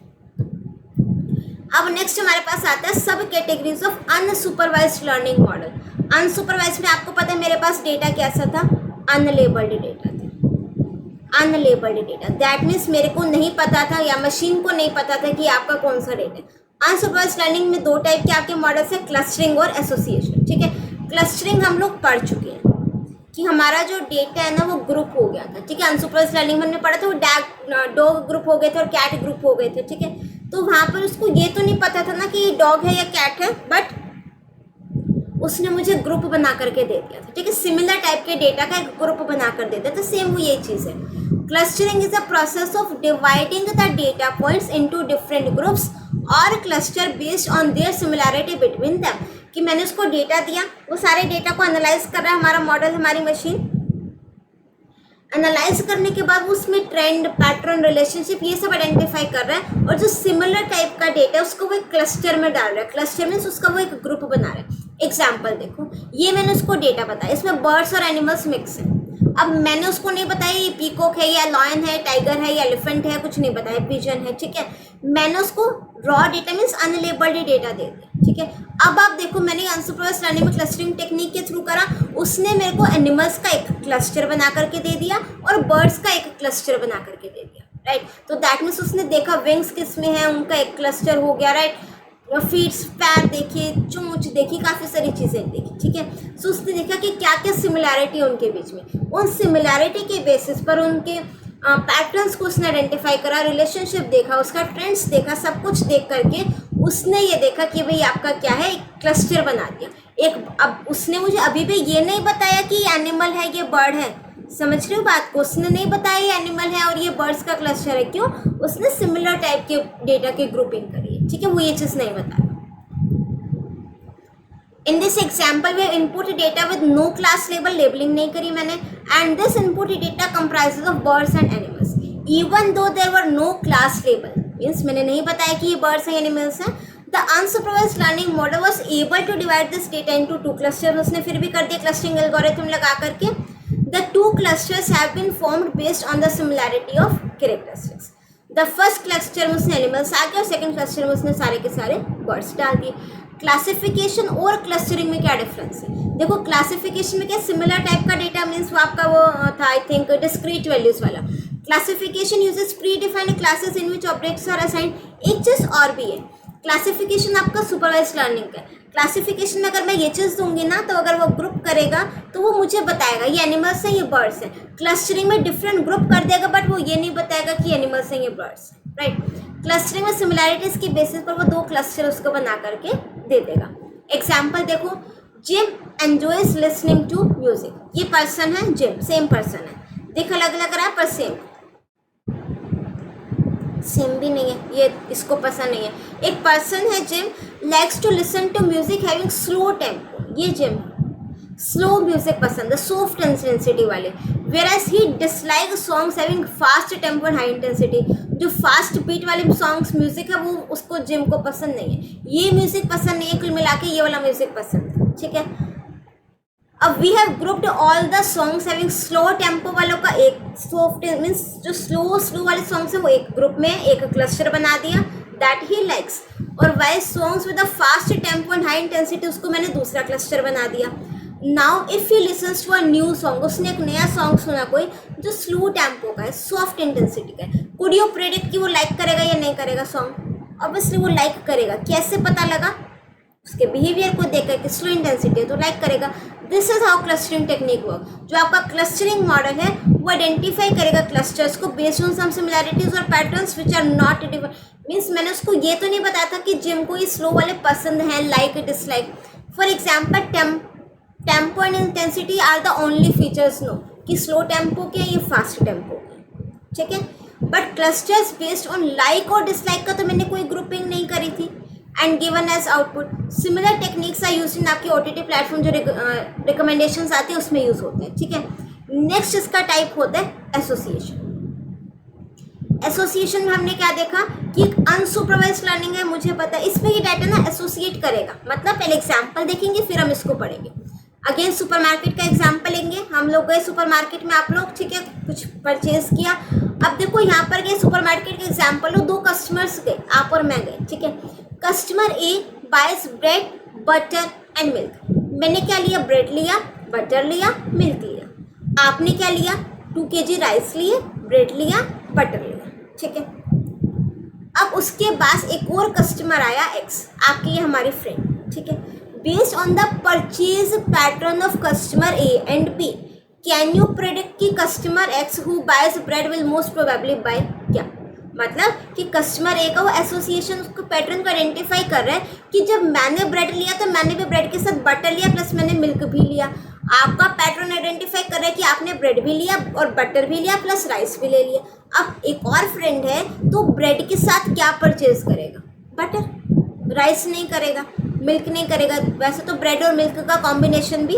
अब नेक्स्ट हमारे पास आता है सब categories of unsupervised learning model. Unsupervised में आपको पता है मेरे पास डेटा कैसा था, अनलेबल्ड डेटा था। अनलेबल्ड डेटा दैट मीन्स मेरे को नहीं पता था या मशीन को नहीं पता था कि आपका कौन सा डेटा है। अनसुपरवाइज्ड लर्निंग में दो टाइप के आपके मॉडल्स हैं, क्लस्टरिंग और एसोसिएशन, ठीक है। क्लस्टरिंग हम लोग पढ़ चुके हैं कि हमारा जो डेटा है ना वो ग्रुप हो गया था, ठीक है। अनसुपरवाइज्ड लर्निंग में हमने पढ़ा था वो डॉग ग्रुप हो गए थे और कैट ग्रुप हो गए थे, ठीक है। तो वहाँ पर उसको ये तो नहीं पता था ना कि डॉग है या कैट है, बट उसने मुझे ग्रुप बना करके दे दिया था, ठीक है। सिमिलर टाइप के डेटा का एक ग्रुप बना कर देता है, तो सेम वो यही चीज़ है। Clustering is a process of dividing the data points into different groups और cluster based on their similarity between them. कि मैंने उसको डेटा दिया, वो सारे डेटा को एनालाइज कर रहा है हमारा मॉडल, हमारी मशीन। एनालाइज करने के बाद वो उसमें ट्रेंड, पैटर्न, रिलेशनशिप ये सब आइडेंटिफाई कर रहा है, और जो सिमिलर टाइप का डेटा है उसको वो एक क्लस्टर में डाल रहा है। क्लस्टर मीन्स उसका वो एक ग्रुप बना रहा है। एग्जाम्पल देखो, ये मैंने उसको डेटा बताया, इसमें बर्ड्स और एनिमल्स मिक्स हैं। अब मैंने उसको नहीं बताया ये पीकॉक है या लॉयन है, टाइगर है या एलिफेंट है, कुछ नहीं बताया, पिजन है, ठीक है। मैंने उसको raw data means unlabelled data दे दिया, ठीक है। अब आप देखो मैंने अनसुपरवाइज्ड लर्निंग में क्लस्टरिंग टेक्निक के थ्रू करा, उसने मेरे को एनिमल्स का एक क्लस्टर बना करके दे दिया और बर्ड्स का एक क्लस्टर बना करके दे दिया, राइट। तो दैट मीन्स उसने देखा विंग्स किस में है, उनका एक क्लस्टर हो गया, राइट। फीट, पैर देखिए, चोंच देखी, काफ़ी सारी चीज़ें देखी, ठीक है। सो उसने देखा कि क्या क्या सिमिलैरिटी है उनके बीच में। उन सिमिलैरिटी के बेसिस पर उनके पैटर्न्स को उसने आइडेंटिफाई करा, रिलेशनशिप देखा, उसका ट्रेंड्स देखा, सब कुछ देख करके उसने ये देखा कि भाई आपका क्या है, एक क्लस्टर बना दिया एक। अब उसने मुझे अभी भी ये नहीं बताया कि ये एनिमल है, ये बर्ड है, समझ रहे हो बात को। उसने नहीं बताया ये एनिमल है और ये बर्ड्स का क्लस्टर है, क्यों, उसने सिमिलर टाइप के डेटा की ग्रुपिंग करी है, ठीक है, वो ये चीज़ नहीं बताया। In this example we input data with no class label, labelling नहीं करी मैंने, and this input data comprises of birds and animals even though there were no class label, means मैंने नहीं बताया कि ये बर्ड्स हैं एनिमल्स हैं। The unsupervised learning model was able to divide this data into two cluster, उसने फिर भी कर दिया क्लस्टरिंग एल्गोरिथम लगा करके। The two clusters have been formed based on the similarity of characteristics. The first cluster में उसने एनिमल्स आ गया और सेकंड क्लस्टर में उसने सारे के सारे बर्ड्स डाल दिए। क्लासिफिकेशन और क्लस्टरिंग में क्या डिफरेंस है, देखो क्लासिफिकेशन में क्या सिमिलर टाइप का डेटा मीन्स वो आपका वो था आई थिंक डिस्क्रीट वैल्यूज वाला। Classification uses predefined classes in which objects are assigned. एक चीज़ और भी है, क्लासिफिकेशन आपका सुपरवाइज्ड लर्निंग का। क्लासिफिकेशन में अगर मैं ये चीज़ दूंगी ना तो अगर वो ग्रुप करेगा तो वो मुझे बताएगा ये एनिमल्स हैं ये बर्ड्स हैं। क्लस्टरिंग में डिफरेंट ग्रुप कर देगा बट वो ये नहीं बताएगा कि एनिमल्स हैं ये बर्ड्स हैं, राइट। क्लस्टरिंग में सिमिलैरिटीज की बेसिस पर वो दो क्लस्टर उसको बना करके दे देगा। एग्जाम्पल देखो, Jim enjoys listening to music, ये पर्सन है जिम, सेम पर्सन है, देख अलग अलग रहा है पर सेम भी नहीं है, ये इसको पसंद नहीं है। एक पर्सन है Jim likes to listen to music having slow tempo, ये जिम स्लो म्यूजिक पसंद है, सॉफ्ट इंटेंसिटी वाले, whereas he dislike songs having fast tempo and high intensity, जो फास्ट बीट वाले सॉन्ग्स म्यूजिक है वो उसको जिम को पसंद नहीं है, ये म्यूजिक पसंद नहीं है, कुल मिला के ये वाला म्यूजिक पसंद है, ठीक है। अब we have grouped all the songs having slow tempo वालों का एक सॉफ्ट मीन्स जो स्लो वाले सॉन्ग्स हैं वो एक ग्रुप में एक क्लस्टर बना दिया दैट ही लाइक्स, और wise songs with a fast tempo and high intensity उसको मैंने दूसरा क्लस्टर बना दिया। Now if you listens to a new song, उसने एक नया सॉन्ग सुना कोई जो स्लो टेम्पो का है, सॉफ्ट इंटेंसिटी का है, कुड यू प्रेडिक्ट कि वो लाइक करेगा या नहीं करेगा सॉन्ग? ऑब्वियसली वो लाइक करेगा, कैसे पता लगा? उसके बिहेवियर को देख करके स्लो इंटेंसिटी है तो लाइक करेगा। This is how clustering technique work. जो आपका क्लस्टरिंग मॉडल है वो आइडेंटिफाई करेगा क्लस्टर्स को बेस्ड ऑन सम सिमिलैरिटीज और patterns which are not different. Means मैंने उसको ये तो नहीं बताया था कि जिम को ये स्लो वाले पसंद हैं, like dislike. For example tempo and intensity are the only features, no, कि स्लो टेम्पो के ये फास्ट टेम्पो के, ठीक है। But clusters based on like और डिसलाइक का तो मैंने कोई ग्रुपिंग नहीं करी थी and given as output. Similar techniques are use in आपके OTT प्लेटफॉर्म जो रिकमेंडेशंस आती है उसमें यूज होते हैं, ठीक है। नेक्स्ट इसका टाइप होता है एसोसिएशन। एसोसिएशन में हमने क्या देखा कि एक अनसुपरवाइज्ड लर्निंग है, मुझे पता है इसमें ये डाटा ना एसोसिएट करेगा। मतलब पहले एग्जांपल देखेंगे फिर हम इसको पढ़ेंगे। अगेन सुपरमार्केट का एग्जांपल लेंगे। हम लोग गए सुपरमार्केट में, आप लोग, ठीक है, कुछ परचेज किया। अब देखो यहाँ पर गए सुपरमार्केट का एग्जांपल हो, 2 कस्टमर्स गए, आप और मैं गए, ठीक है। Customer A buys bread, butter and milk. मैंने क्या लिया? ब्रेड लिया, बटर लिया, मिल्क लिया। आपने क्या लिया? 2 kg राइस लिए, ब्रेड लिया, बटर लिया, ठीक है। अब उसके पास एक और कस्टमर आया एक्स, आपकी ये हमारी फ्रेंड, ठीक है। Based on the purchase pattern of customer A and B, can you predict कि customer X who buys bread will most probably buy क्या? मतलब कि कस्टमर ए का वो एसोसिएशन उसको पैटर्न को आइडेंटिफाई कर रहा है कि जब मैंने ब्रेड लिया तो मैंने भी ब्रेड के साथ बटर लिया प्लस मैंने मिल्क भी लिया। आपका पैटर्न आइडेंटिफाई कर रहा है कि आपने ब्रेड भी लिया और बटर भी लिया प्लस राइस भी ले लिया। अब एक और फ्रेंड है तो ब्रेड के साथ क्या परचेज करेगा? बटर, राइस नहीं करेगा, मिल्क नहीं करेगा। वैसे तो ब्रेड और मिल्क का कॉम्बिनेशन भी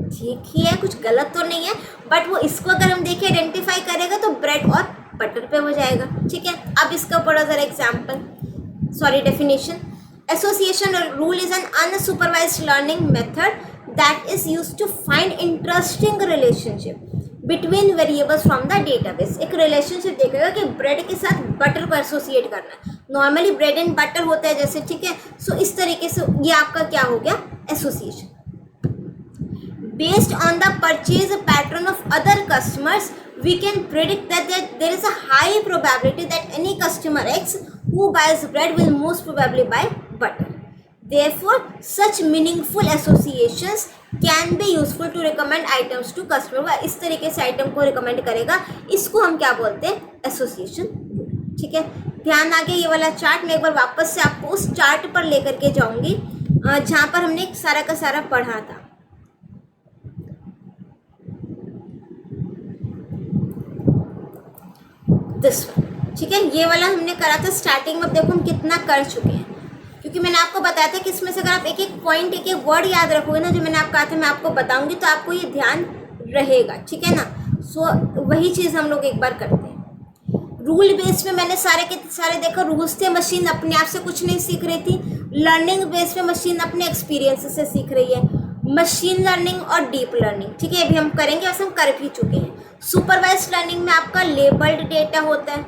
ठीक ही है, कुछ गलत तो नहीं है, बट वो इसको अगर हम देखें आइडेंटिफाई करेगा तो ब्रेड और बटर पे हो जाएगा, ठीक है। अब इसका पढ़ा जरा example, sorry definition. Association rule is an unsupervised learning method that is used to find interesting relationship between variables from the database। एक रिलेशनशिप देखेगा कि ब्रेड के साथ बटर को एसोसिएट करना है। नॉर्मली ब्रेड एंड बटर होता है जैसे, ठीक है। सो इस तरीके से ये आपका क्या हो गया? Association. Based on the purchase pattern of other customers, we can predict that there is a high probability that any customer X who buys bread will most probably buy butter. Therefore, such meaningful associations can be useful to recommend items to customer। इस तरीके से item को recommend करेगा, इसको हम क्या बोलते हैं? एसोसिएशन, ठीक है। ध्यान आ गया ये वाला चार्ट। मैं एक बार वापस से आपको उस चार्ट पर लेकर के जाऊंगी जहाँ पर हमने सारा का सारा पढ़ा था। दिस वन, ठीक है, ये वाला हमने करा था स्टार्टिंग में। देखो हम कितना कर चुके हैं, क्योंकि मैंने आपको बताया था कि इसमें से अगर आप एक एक पॉइंट, एक एक वर्ड याद रखोगे ना, जो मैंने आपको कहा था मैं आपको बताऊंगी, तो आपको ये ध्यान रहेगा, ठीक है ना। सो वही चीज़ हम लोग एक बार करते हैं। रूल बेस्ड में मैंने सारे के सारे देखो रूल्स थे। मशीन अपने आप से कुछ नहीं सीख रही थी। लर्निंग बेस्ड में मशीन अपने एक्सपीरियंस से सीख रही है। मशीन लर्निंग और डीप लर्निंग, ठीक है, अभी हम करेंगे, वैसे हम कर भी चुके हैं। सुपरवाइज्ड लर्निंग में आपका लेबल्ड डेटा होता है।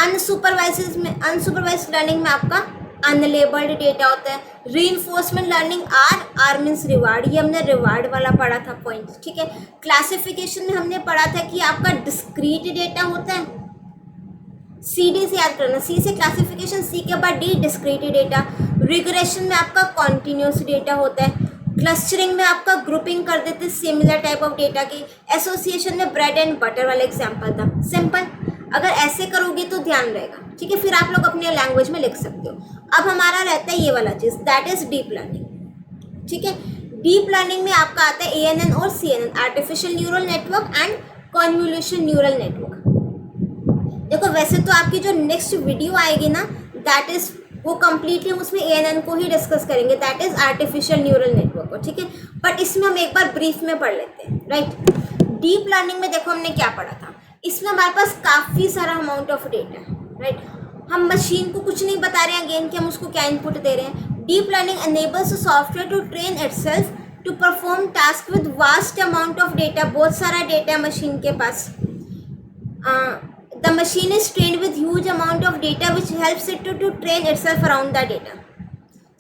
अनसुपरवाइज्ड लर्निंग में आपका अनलेबल्ड डेटा होता है। Reinforcement learning, R means reward, ये हमने रिवार्ड वाला पढ़ा था पॉइंट, ठीक है। क्लासिफिकेशन में हमने पढ़ा था कि आपका डिस्क्रीट डेटा होता है। CD से याद करना, C से क्लासिफिकेशन, C के बाद D डिस्क्रीट डेटा। रिग्रेशन में आपका कॉन्टिन्यूस डेटा होता है। क्लस्टरिंग में आपका ग्रुपिंग कर देते सिमिलर टाइप ऑफ डेटा की। एसोसिएशन में ब्रेड एंड बटर वाला एग्जांपल था, सिंपल। अगर ऐसे करोगे तो ध्यान रहेगा, ठीक है। फिर आप लोग अपने लैंग्वेज में लिख सकते हो। अब हमारा रहता है ये वाला चीज़, दैट इज डीप लर्निंग, ठीक है। डीप लर्निंग में आपका आता है ANN और CNN, artificial neural network and convolution neural network. देखो वैसे तो आपकी जो नेक्स्ट वीडियो आएगी ना, दैट इज वो कम्प्लीटली हम उसमें ANN को ही डिस्कस करेंगे, that is artificial neural network को, ठीक है। बट इसमें हम एक बार ब्रीफ में पढ़ लेते हैं, राइट। डीप लर्निंग में देखो हमने क्या पढ़ा था। इसमें हमारे पास काफ़ी सारा अमाउंट ऑफ डेटा है, राइट। हम मशीन को कुछ नहीं बता रहे हैं अगेन कि हम उसको क्या इनपुट दे रहे हैं। Deep learning enables the software to train itself to perform task with vast amount of data। बहुत सारा डेटा है मशीन के पास। The machine is trained with huge amount of data which helps it to train itself around the data।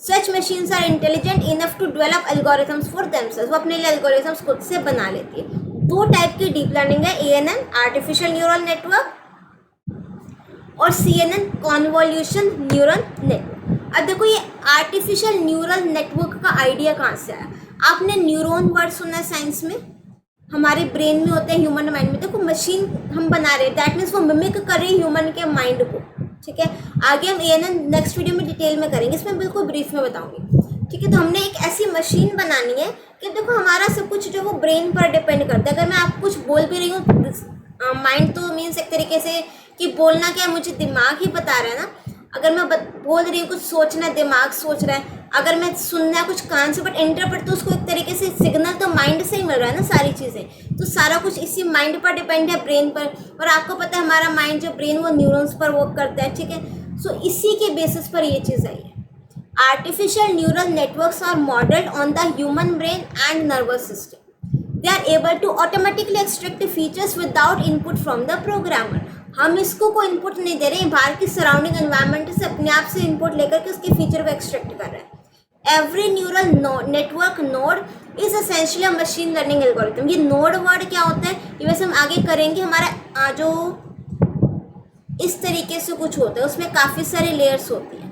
Such machines are intelligent enough to develop algorithms for themselves। वो अपने लिए algorithms खुद से बना लेती है। 2 टाइप की डीप लर्निंग है, ANN आर्टिफिशियल न्यूरल नेटवर्क और CNN कन्वोल्यूशन न्यूरल नेटवर्क। अब देखो ये आर्टिफिशियल न्यूरल नेटवर्क का आइडिया कहाँ से आया? आपने न्यूरॉन वर्ड सुना है साइंस में, हमारे ब्रेन में होते हैं, ह्यूमन माइंड में। देखो मशीन हम बना रहे हैं, दैट मीन्स वो मिमिक कर रही है ह्यूमन के माइंड को, ठीक है। आगे हम ANN नेक्स्ट वीडियो में डिटेल में करेंगे, इसमें बिल्कुल ब्रीफ में बताऊंगी। ठीक है। तो हमने एक ऐसी मशीन बनानी है कि देखो हमारा सब कुछ जो वो ब्रेन पर डिपेंड करता है। अगर मैं आप कुछ बोल भी रही हूँ, माइंड तो मीन्स एक तरीके से कि बोलना क्या है मुझे दिमाग ही बता रहा है ना। अगर मैं बोल रही हूँ कुछ सोचना है, दिमाग सोच रहा है। अगर मैं सुनना है कुछ कान से, बट इंटरप्रेट तो उसको एक तरीके से सिग्नल तो माइंड से ही मिल रहा है ना सारी चीज़ें। तो सारा कुछ इसी माइंड पर डिपेंड है, ब्रेन पर। और आपको पता है हमारा माइंड जो ब्रेन वो न्यूरॉन्स पर वर्क करता है, ठीक है। सो इसी के बेसिस पर ये चीज़ आई है। Artificial neural networks are modeled on the human brain and nervous system. They are able to automatically extract the features without input from the programmer. हम इसको कोई इनपुट नहीं दे रहे हैं, बाहर की सराउंडिंग एनवायरनमेंट से अपने आप से इनपुट लेकर के उसके फीचर को एक्सट्रैक्ट कर रहा है। Every neural network node is essentially a machine learning algorithm. ये नोड वर्ड क्या होता है ये वैसे हम आगे करेंगे। हमारा जो इस तरीके से कुछ होता है उसमें काफ़ी सारे लेयर्स होती हैं,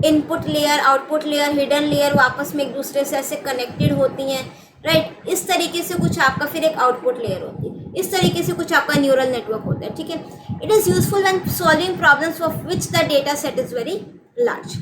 input layer, output layer, hidden layer, वो आपस में एक दूसरे से ऐसे कनेक्टेड होती हैं, राइट। इस तरीके से कुछ आपका फिर एक आउटपुट लेयर होती है, इस तरीके से कुछ आपका न्यूरल नेटवर्क होता है, ठीक है। It is useful when solving problems of which the data set is very large.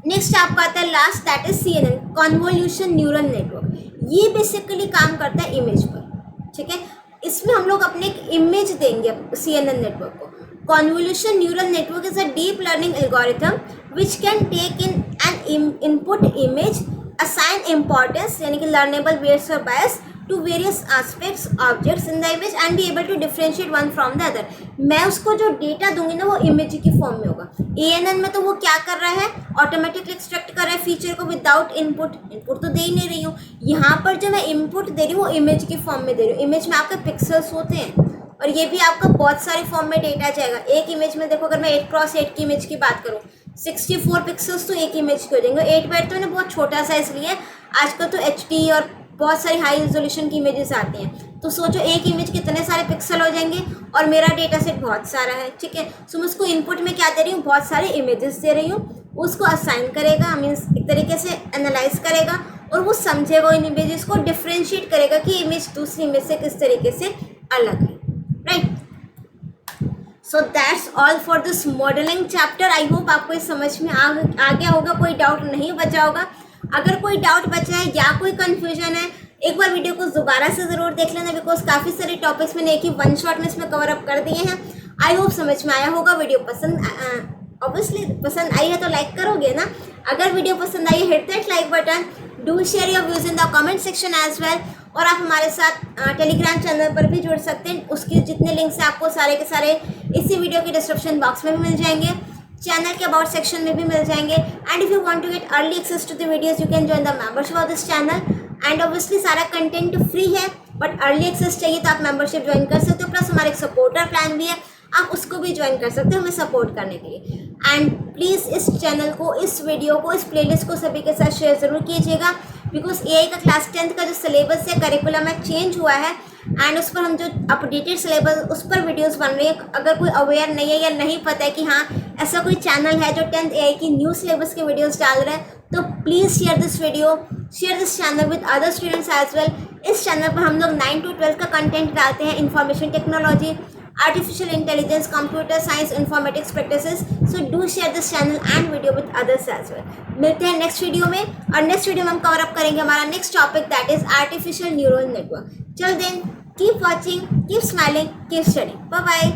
Next आपका आता है last, that is CNN, convolution neural network. ये बेसिकली काम करता है इमेज पर, ठीक है। इसमें हम लोग अपने एक इमेज देंगे CNN नेटवर्क को। Convolution neural network is a deep learning algorithm which can take in an input image, assign importance यानी कि learnable weights or bias to various aspects objects in the image and be able to differentiate one from the other। मैं उसको जो data दूंगी ना वो image की form में होगा। ANN में तो वो क्या कर रहा है, ऑटोमेटिकली एक्सट्रैक्ट कर रहा है फीचर को विदाउट इनपुट। इनपुट तो दे ही नहीं रही हूँ। यहाँ पर जो मैं इनपुट दे रही हूँ वो इमेज की फॉर्म में दे रही हूँ। इमेज में आपके पिक्सल्स होते हैं और ये भी आपका बहुत सारे फॉर्म में डेटा जाएगा। एक इमेज में देखो, अगर मैं 8x8 की इमेज की बात करूँ, 64 पिक्सल्स तो एक इमेज के हो जाएंगे। 8 बाइट तो मैंने बहुत छोटा साइज लिया है, आजकल तो HD और बहुत सारी हाई रेजोल्यूशन की इमेजेस आती हैं। तो सोचो एक इमेज कितने सारे पिक्सल हो जाएंगे और मेरा डेटा सेट बहुत सारा है, ठीक है। सो मैं उसको इनपुट में क्या दे रही हूँ, बहुत सारे इमेजेस दे रही हूँ। उसको असाइन करेगा, मीन्स एक तरीके से एनालाइज करेगा और वो समझेगा इन इमेजेस को, डिफ्रेंशिएट करेगा कि इमेज दूसरी इमेज से किस तरीके से अलग है, right. So that's all for this modelling chapter. I hope आपको ये समझ में आ गया होगा, कोई डाउट नहीं बचा होगा। अगर कोई डाउट बचा है या कोई कन्फ्यूजन है, एक बार वीडियो को दोबारा से ज़रूर देख लेना, बिकॉज काफ़ी सारे टॉपिक्स मैंने एक ही वन शॉट में इसमें कवर अप कर दिए हैं। आई होप समझ में आया होगा। वीडियो पसंद ऑब्वियसली पसंद आई है तो लाइक करोगे ना। अगर वीडियो पसंद आई है, hit that like button, do share your views in the comment section as well. और आप हमारे साथ टेलीग्राम चैनल पर भी जुड़ सकते हैं। उसके जितने लिंक्स हैं आपको सारे के सारे इसी वीडियो के डिस्क्रिप्शन बॉक्स में भी मिल जाएंगे, चैनल के अबाउट सेक्शन में भी मिल जाएंगे। And if you want to get early access to the videos you can join the membership of this channel. And obviously सारा कंटेंट फ्री है, बट अर्ली एक्सेस चाहिए तो आप मेंबरशिप ज्वाइन कर सकते हो। प्लस हमारे एक सपोर्टर प्लान भी है, आप उसको भी ज्वाइन कर सकते हो हमें सपोर्ट करने के लिए। एंड प्लीज़ इस चैनल को, इस वीडियो को, इस प्लेलिस्ट को सभी के साथ शेयर ज़रूर कीजिएगा, बिकॉज AI का क्लास 10th का जो सिलेबस है, करिकुलम है, चेंज हुआ है एंड उस पर हम जो अपडेटेड सिलेबस उस पर वीडियोस बन रही है। अगर कोई अवेयर नहीं है या नहीं पता है कि हाँ ऐसा कोई चैनल है जो 10th AI की न्यू सिलेबस के वीडियोस डाल रहे हैं, तो please share this video, share this channel with other students as well. इस चैनल पर हम लोग 9 to 12 का कंटेंट डालते हैं, information technology, artificial intelligence, computer science, informatics practices. So do share this channel and video with others as well. मिलते हैं next video में, और नेक्स्ट वीडियो में हम कवर अप करेंगे हमारा next topic, that is artificial neural network. Till then keep watching, keep smiling, keep studying. Bye bye.